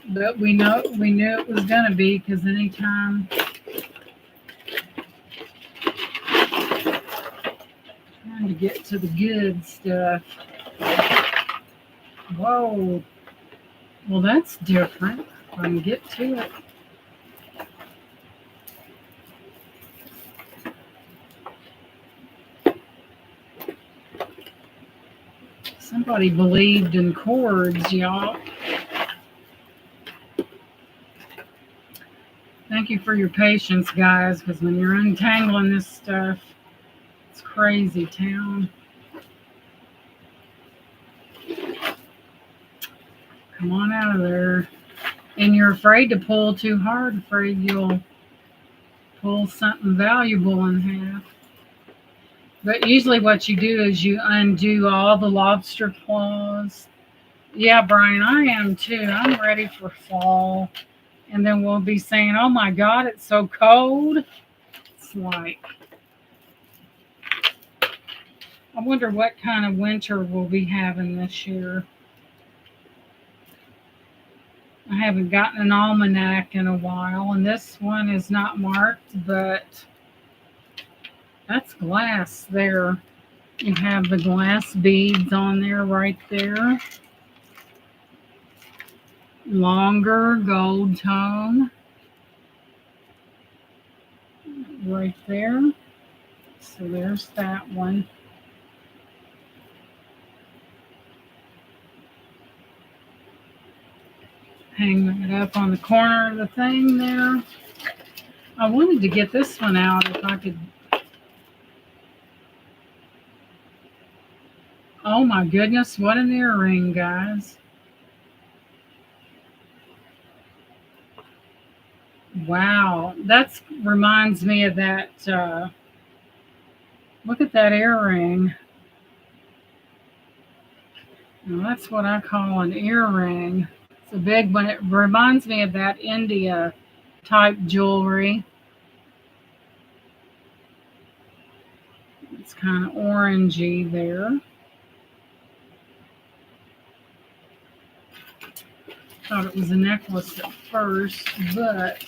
But we knew it was going to be, because anytime trying to get to the good stuff. Whoa. Well, that's different. If I can get to it. Somebody believed in cords, y'all. Thank you for your patience, guys, because when you're untangling this stuff, it's crazy town. Come on out of there. And you're afraid to pull too hard, afraid you'll pull something valuable in half. But usually what you do is you undo all the lobster claws. Yeah, Brian, I am too. I'm ready for fall. And then we'll be saying, oh my God, it's so cold. It's like, I wonder what kind of winter we'll be having this year. I haven't gotten an almanac in a while, and this one is not marked, but that's glass there. You have the glass beads on there right there. Longer gold tone right there. So there's that one. Hang that up on the corner of the thing there. I wanted to get this one out if I could. Oh my goodness, what an earring, guys. Wow, that reminds me of that. Look at that earring. Now, that's what I call an earring. It's a big one. It reminds me of that India type jewelry. It's kind of orangey there. Thought it was a necklace at first, but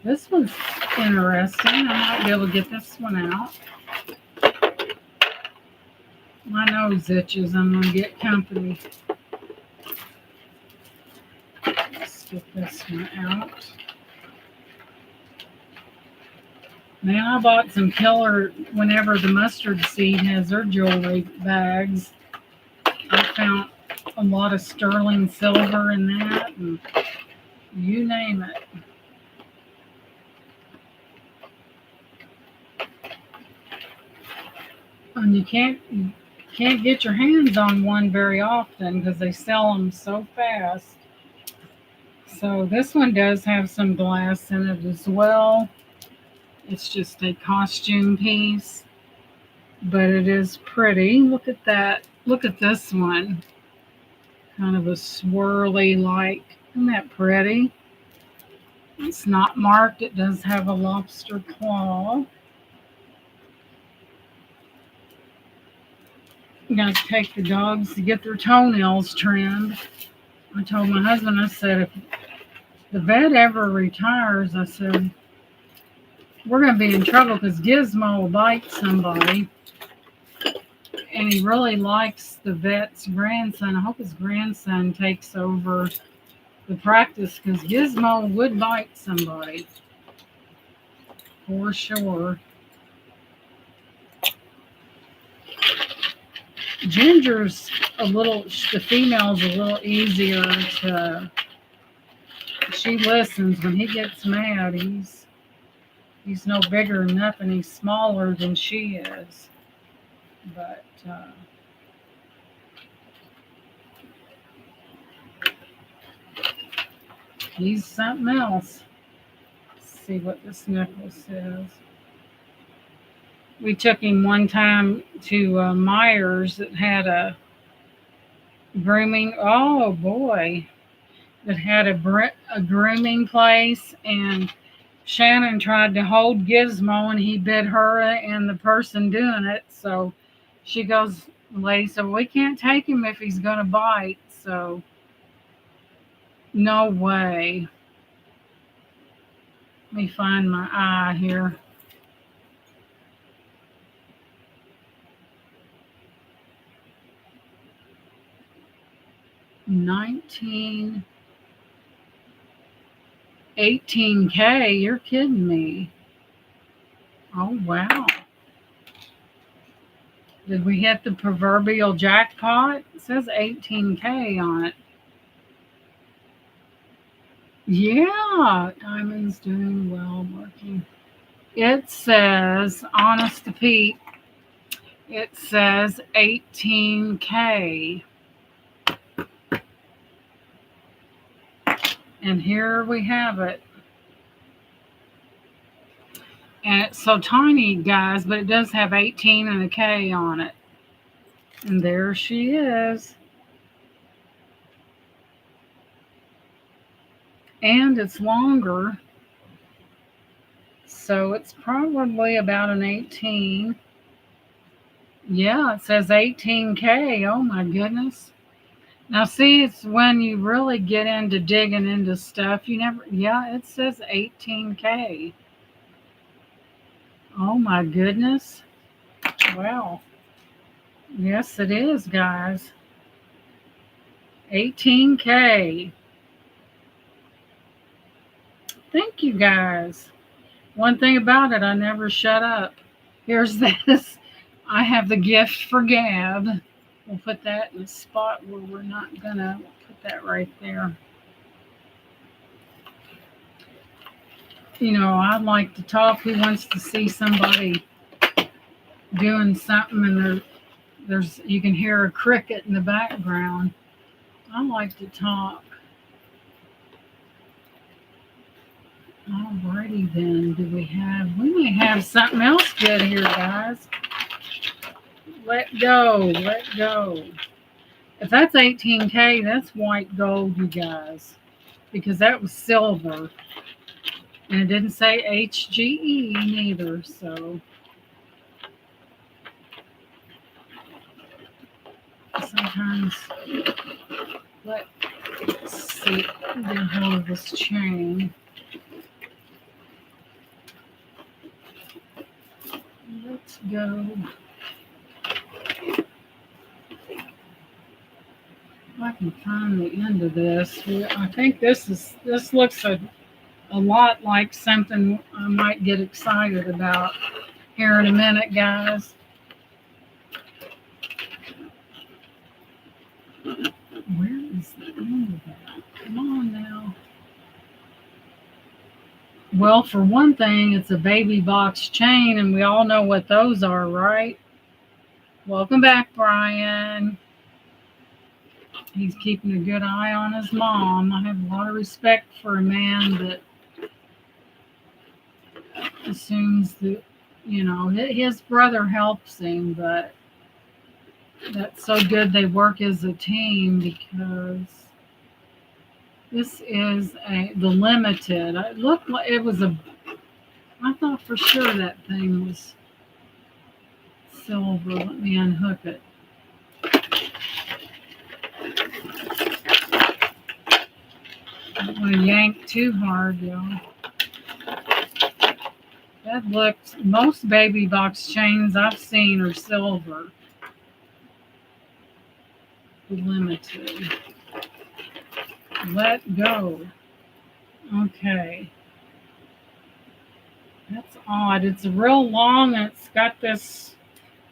this one's interesting. I might be able to get this one out. My nose itches. I'm going to get company. Let's get this one out. Man, I bought some killer whenever the mustard seed has their jewelry bags. I found a lot of sterling silver in that, and you name it. And you can't get your hands on one very often because they sell them so fast. So this one does have some glass in it as well. It's just a costume piece, but it is pretty. Look at that. Look at this one. Kind of a swirly like. Isn't that pretty? It's not marked. It does have a lobster claw. I'm going to take the dogs to get their toenails trimmed. I told my husband, I said, if the vet ever retires, I said, we're going to be in trouble because Gizmo will bite somebody. And he really likes the vet's grandson. I hope his grandson takes over the practice because Gizmo would bite somebody. For sure. Ginger's the female's a little easier to, she listens. When he gets mad, he's no bigger than nothing. He's smaller than she is. But he's something else. Let's see what this necklace is. We took him one time to Myers that had a grooming. Oh boy, that had a grooming place, and Shannon tried to hold Gizmo, and he bit her and the person doing it. So she goes, the lady said, we can't take him if he's going to bite. So no way. Let me find my eye here. $18K, you're kidding me. Oh, wow. Did we hit the proverbial jackpot? It says $18K on it. Yeah, Diamond's doing well working. It says, honest to Pete, it says 18K. And here we have it. And it's so tiny, guys, but it does have 18 and a K on it. And there she is. And it's longer. So it's probably about an 18. Yeah, it says 18K. Oh my goodness. Now see, it's when you really get into digging into stuff, yeah, it says 18K. Oh my goodness. Wow. Yes, it is, guys. 18K. Thank you, guys. One thing about it, I never shut up. Here's this. I have the gift for Gab. We'll put that in a spot where we're not gonna put that right there. You know, I'd like to talk. Who wants to see somebody doing something and there's you can hear a cricket in the background? I like to talk. Alrighty then. We may have something else good here, guys. Let go. If that's 18K, that's white gold, you guys. Because that was silver. And it didn't say HGE neither, so sometimes let's see, get a hold of this chain. Let's go. If I can find the end of this. I think this looks a lot like something I might get excited about here in a minute, guys. Where is the end of that? Come on now. Well, for one thing, it's a baby box chain, and we all know what those are, right? Welcome back, Brian. He's keeping a good eye on his mom. I have a lot of respect for a man that assumes that, his brother helps him, but that's so good they work as a team because this is the limited. It looked like it was I thought for sure that thing was silver. Let me unhook it. I don't want to yank too hard, y'all. That looked, most baby box chains I've seen are silver. Limited. Let go. Okay. That's odd. It's real long and it's got this,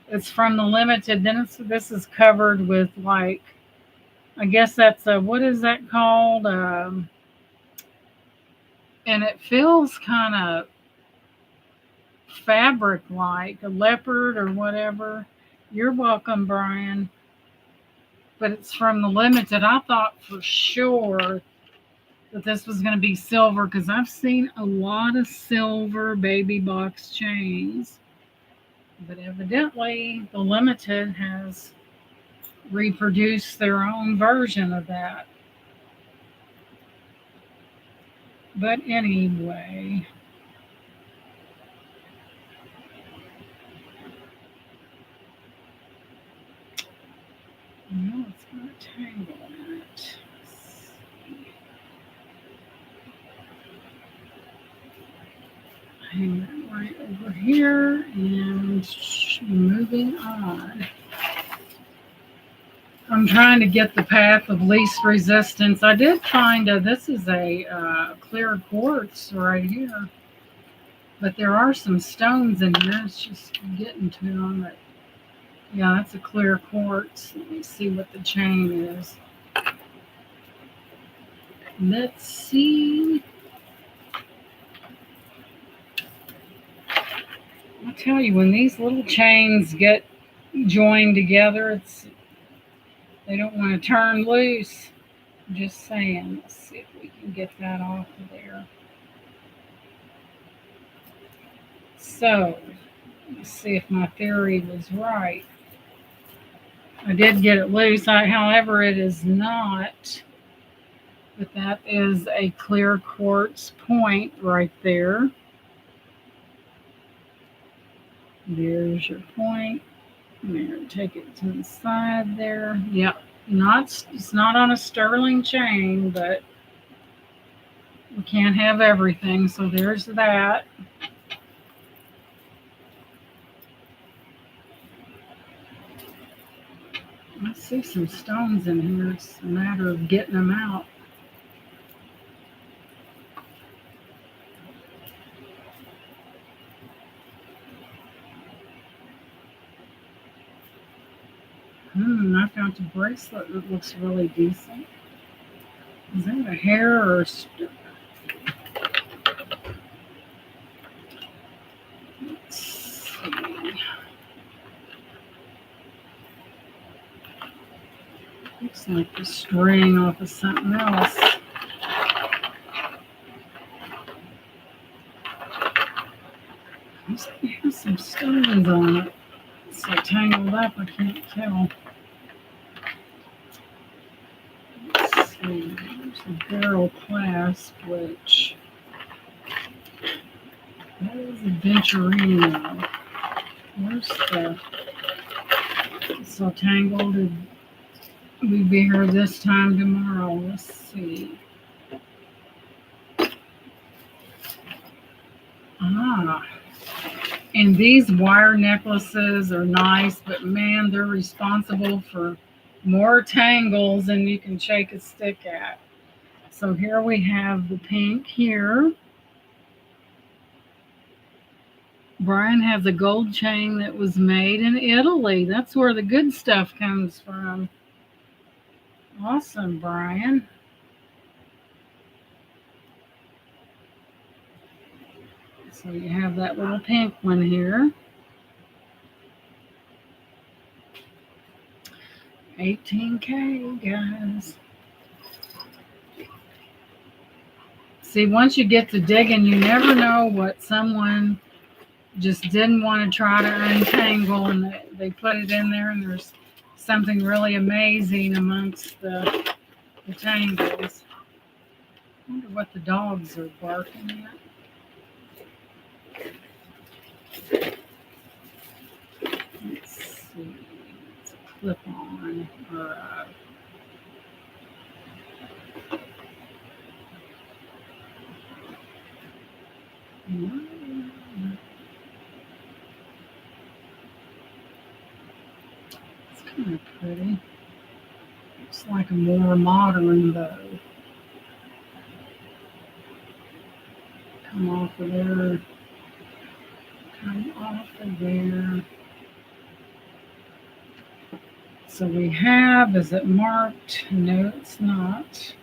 it's from the limited. Then this is covered with like, I guess that's what is that called? And it feels kind of fabric like a leopard or whatever. You're welcome, Brian. But it's from the limited. I thought for sure that this was going to be silver because I've seen a lot of silver baby box chains. But evidently, the limited has reproduced their own version of that. But anyway, no, it's got a tangle in it. Hang that right over here and moving on. I'm trying to get the path of least resistance. I did find this is a clear quartz right here. But there are some stones in here. It's just getting to them. But yeah, that's a clear quartz. Let me see what the chain is. Let's see. I'll tell you, when these little chains get joined together, they don't want to turn loose. I'm just saying. Let's see if we can get that off of there. So, let's see if my theory was right. I did get it loose, however, it is not. But that is a clear quartz point right there. There's your point. There, take it to the side there. Yep, it's not on a sterling chain, but we can't have everything. So there's that. I see some stones in here. It's a matter of getting them out. I found a bracelet that looks really decent. Is that a hair or let's see. Looks like the string off of something else. Looks like it has some stones on it. It's so tangled up, I can't tell. Let's see. There's a barrel clasp, which that is adventurino. Where's the? It's so tangled. We'll be here this time tomorrow. Let's see. And these wire necklaces are nice, but man, they're responsible for more tangles than you can shake a stick at. So here we have the pink here. Brian has a gold chain that was made in Italy. That's where the good stuff comes from. Awesome, Brian. So you have that little pink one here. 18K, guys. See, once you get to digging, you never know what someone just didn't want to try to untangle, and they put it in there, and there's something really amazing amongst the tangles. I wonder what the dogs are barking at. Let's see. It's a clip-on or a it's kind of pretty. Looks like a more modern bow. Come off of there. Come off of there. So we have, is it marked? No, it's not.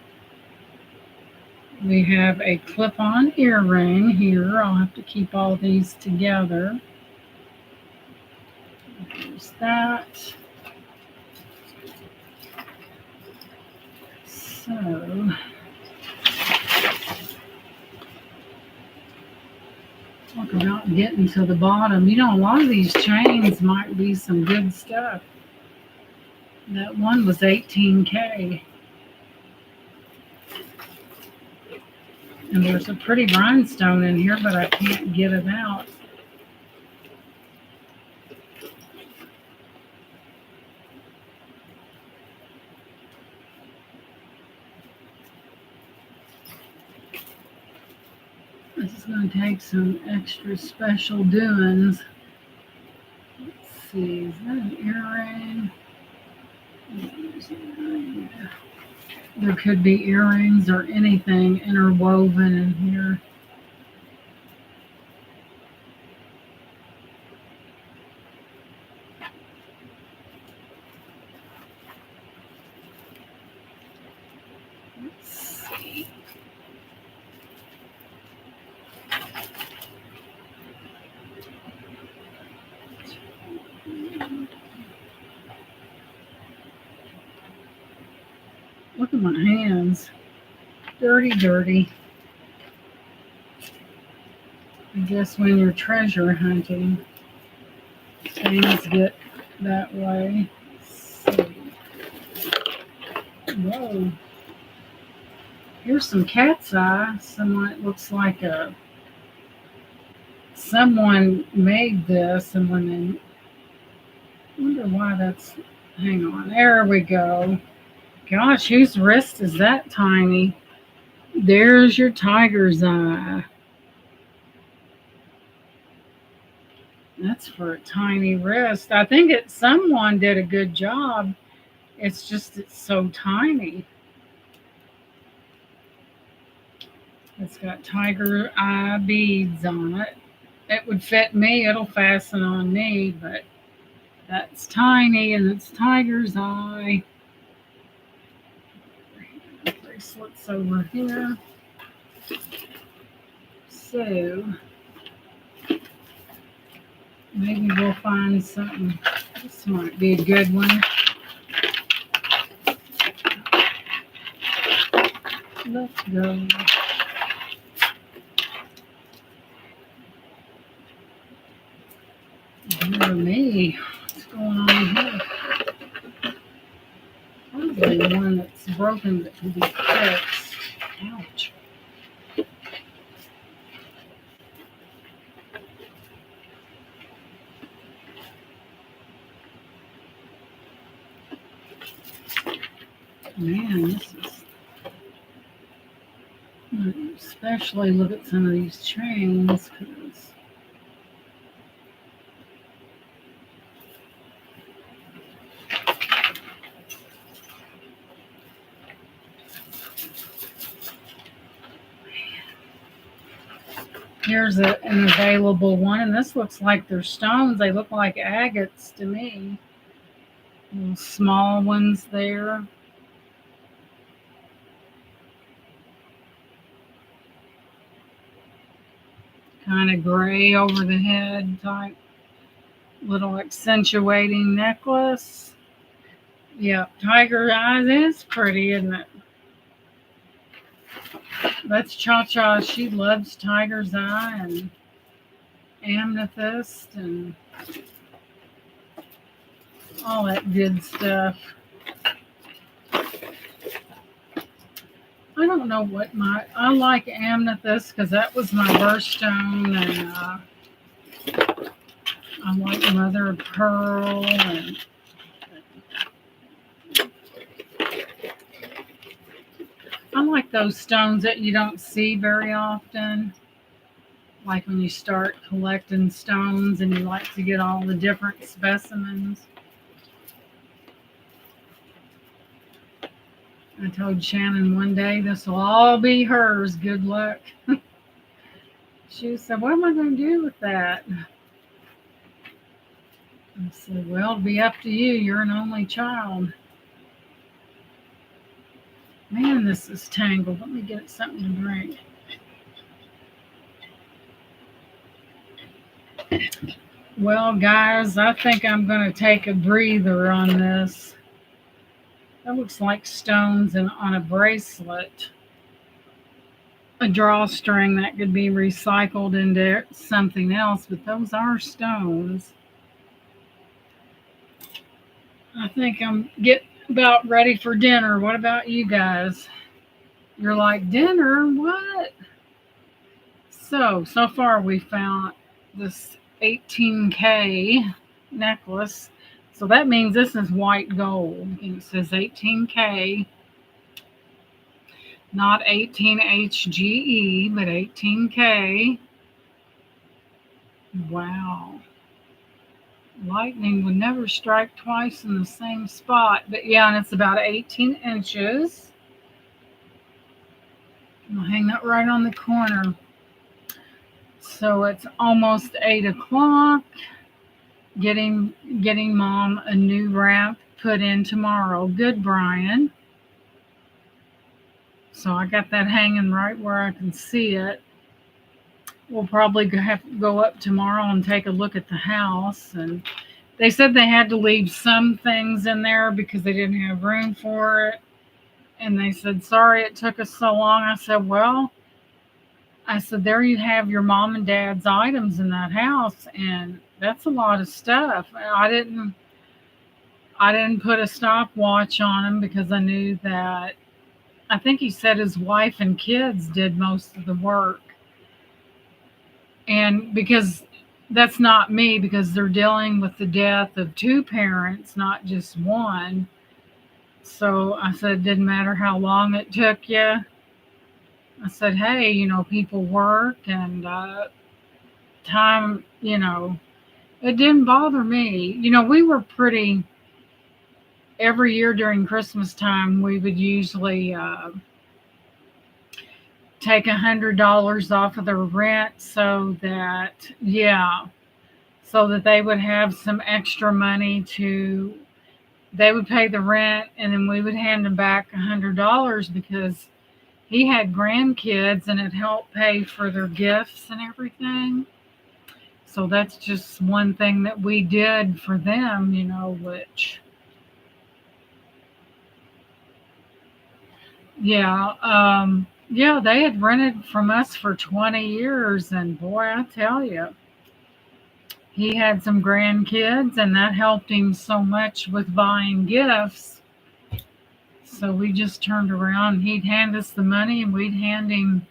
We have a clip-on earring here. I'll have to keep all these together. There's that. So, talk about getting to the bottom. You know, a lot of these chains might be some good stuff. That one was 18K. And there's a pretty rhinestone in here, but I can't get it out. This is going to take some extra special doings. Let's see, is that an earring? There could be earrings or anything interwoven in here. Let's see. Look at my hands. Dirty, dirty. I guess when you're treasure hunting, things get that way. Let's see. Whoa. Here's some cat's eye. Someone, it looks like someone made this, and when they, I wonder why that's, hang on, there we go. Gosh, whose wrist is that tiny? There's your tiger's eye. That's for a tiny wrist. I think someone did a good job. It's just it's so tiny. It's got tiger eye beads on it. It would fit me. It'll fasten on me, but that's tiny and it's tiger's eye. Bracelets over here. So maybe we'll find something. This might be a good one. Let's go. Dear me, what's going on here? Probably one that's broken that can be fixed. Ouch. Man, this is... especially look at some of these chains, because here's an available one, and this looks like they're stones. They look like agates to me. Little small ones there. Kind of gray over the head type. Little accentuating necklace. Yep, tiger eyes is pretty, isn't it? That's Cha-Cha. She loves tiger's eye and amethyst and all that good stuff. I don't know what I like amethyst because that was my birthstone, and I like mother of pearl, and I like those stones that you don't see very often. Like when you start collecting stones and you like to get all the different specimens. I told Shannon one day, this will all be hers. Good luck. She said, what am I going to do with that? I said, well, it'll be up to you. You're an only child. Man, this is tangled. Let me get something to drink. Well, guys, I think I'm going to take a breather on this. That looks like stones and on a bracelet. A drawstring that could be recycled into something else, but those are stones. I think I'm getting about ready for dinner. What about you guys? You're like, dinner? What? So far we found this 18K necklace. So that means this is white gold. And it says 18K. Not 18HGE, but 18K. Wow. Lightning would never strike twice in the same spot. But yeah, and it's about 18 inches. I'll hang that right on the corner. So it's almost 8 o'clock. Getting Mom a new wrap put in tomorrow. Good, Brian. So I got that hanging right where I can see it. We'll probably have to go up tomorrow and take a look at the house. And they said they had to leave some things in there because they didn't have room for it. And they said, sorry it took us so long. I said, well, I said, there you have your mom and dad's items in that house, and that's a lot of stuff. I didn't put a stopwatch on him because I knew that I think he said his wife and kids did most of the work. And because that's not me, because they're dealing with the death of two parents, not just one. So I said, it didn't matter how long it took you. I said, hey, people work and time, it didn't bother me. We were pretty, every year during Christmas time, we would usually take $100 off of their rent so that they would have some extra money they would pay the rent and then we would hand them back $100 because he had grandkids and it helped pay for their gifts and everything. So that's just one thing that we did for them, which, yeah, yeah, they had rented from us for 20 years, and boy, I tell you, he had some grandkids, and that helped him so much with buying gifts. So we just turned around, he'd hand us the money, and we'd hand him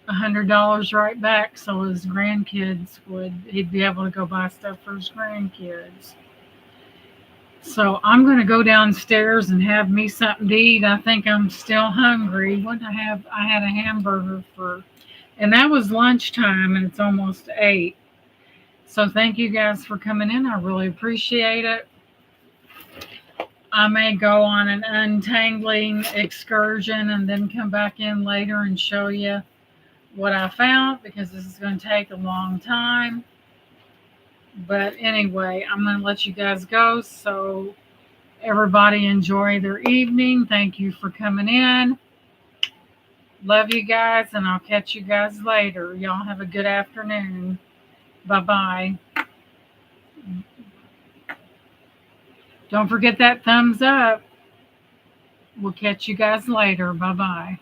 $100 right back so his grandkids he'd be able to go buy stuff for his grandkids. So I'm going to go downstairs and have me something to eat. I think I'm still hungry. What did I have? I had a hamburger and that was lunchtime, and it's almost 8. So thank you guys for coming in. I really appreciate it. I may go on an untangling excursion and then come back in later and show you what I found, because this is going to take a long time. But anyway, I'm going to let you guys go. So everybody enjoy their evening. Thank you for coming in. Love you guys, and I'll catch you guys later. Y'all have a good afternoon. Bye-bye. Don't forget that thumbs up. We'll catch you guys later. Bye-bye.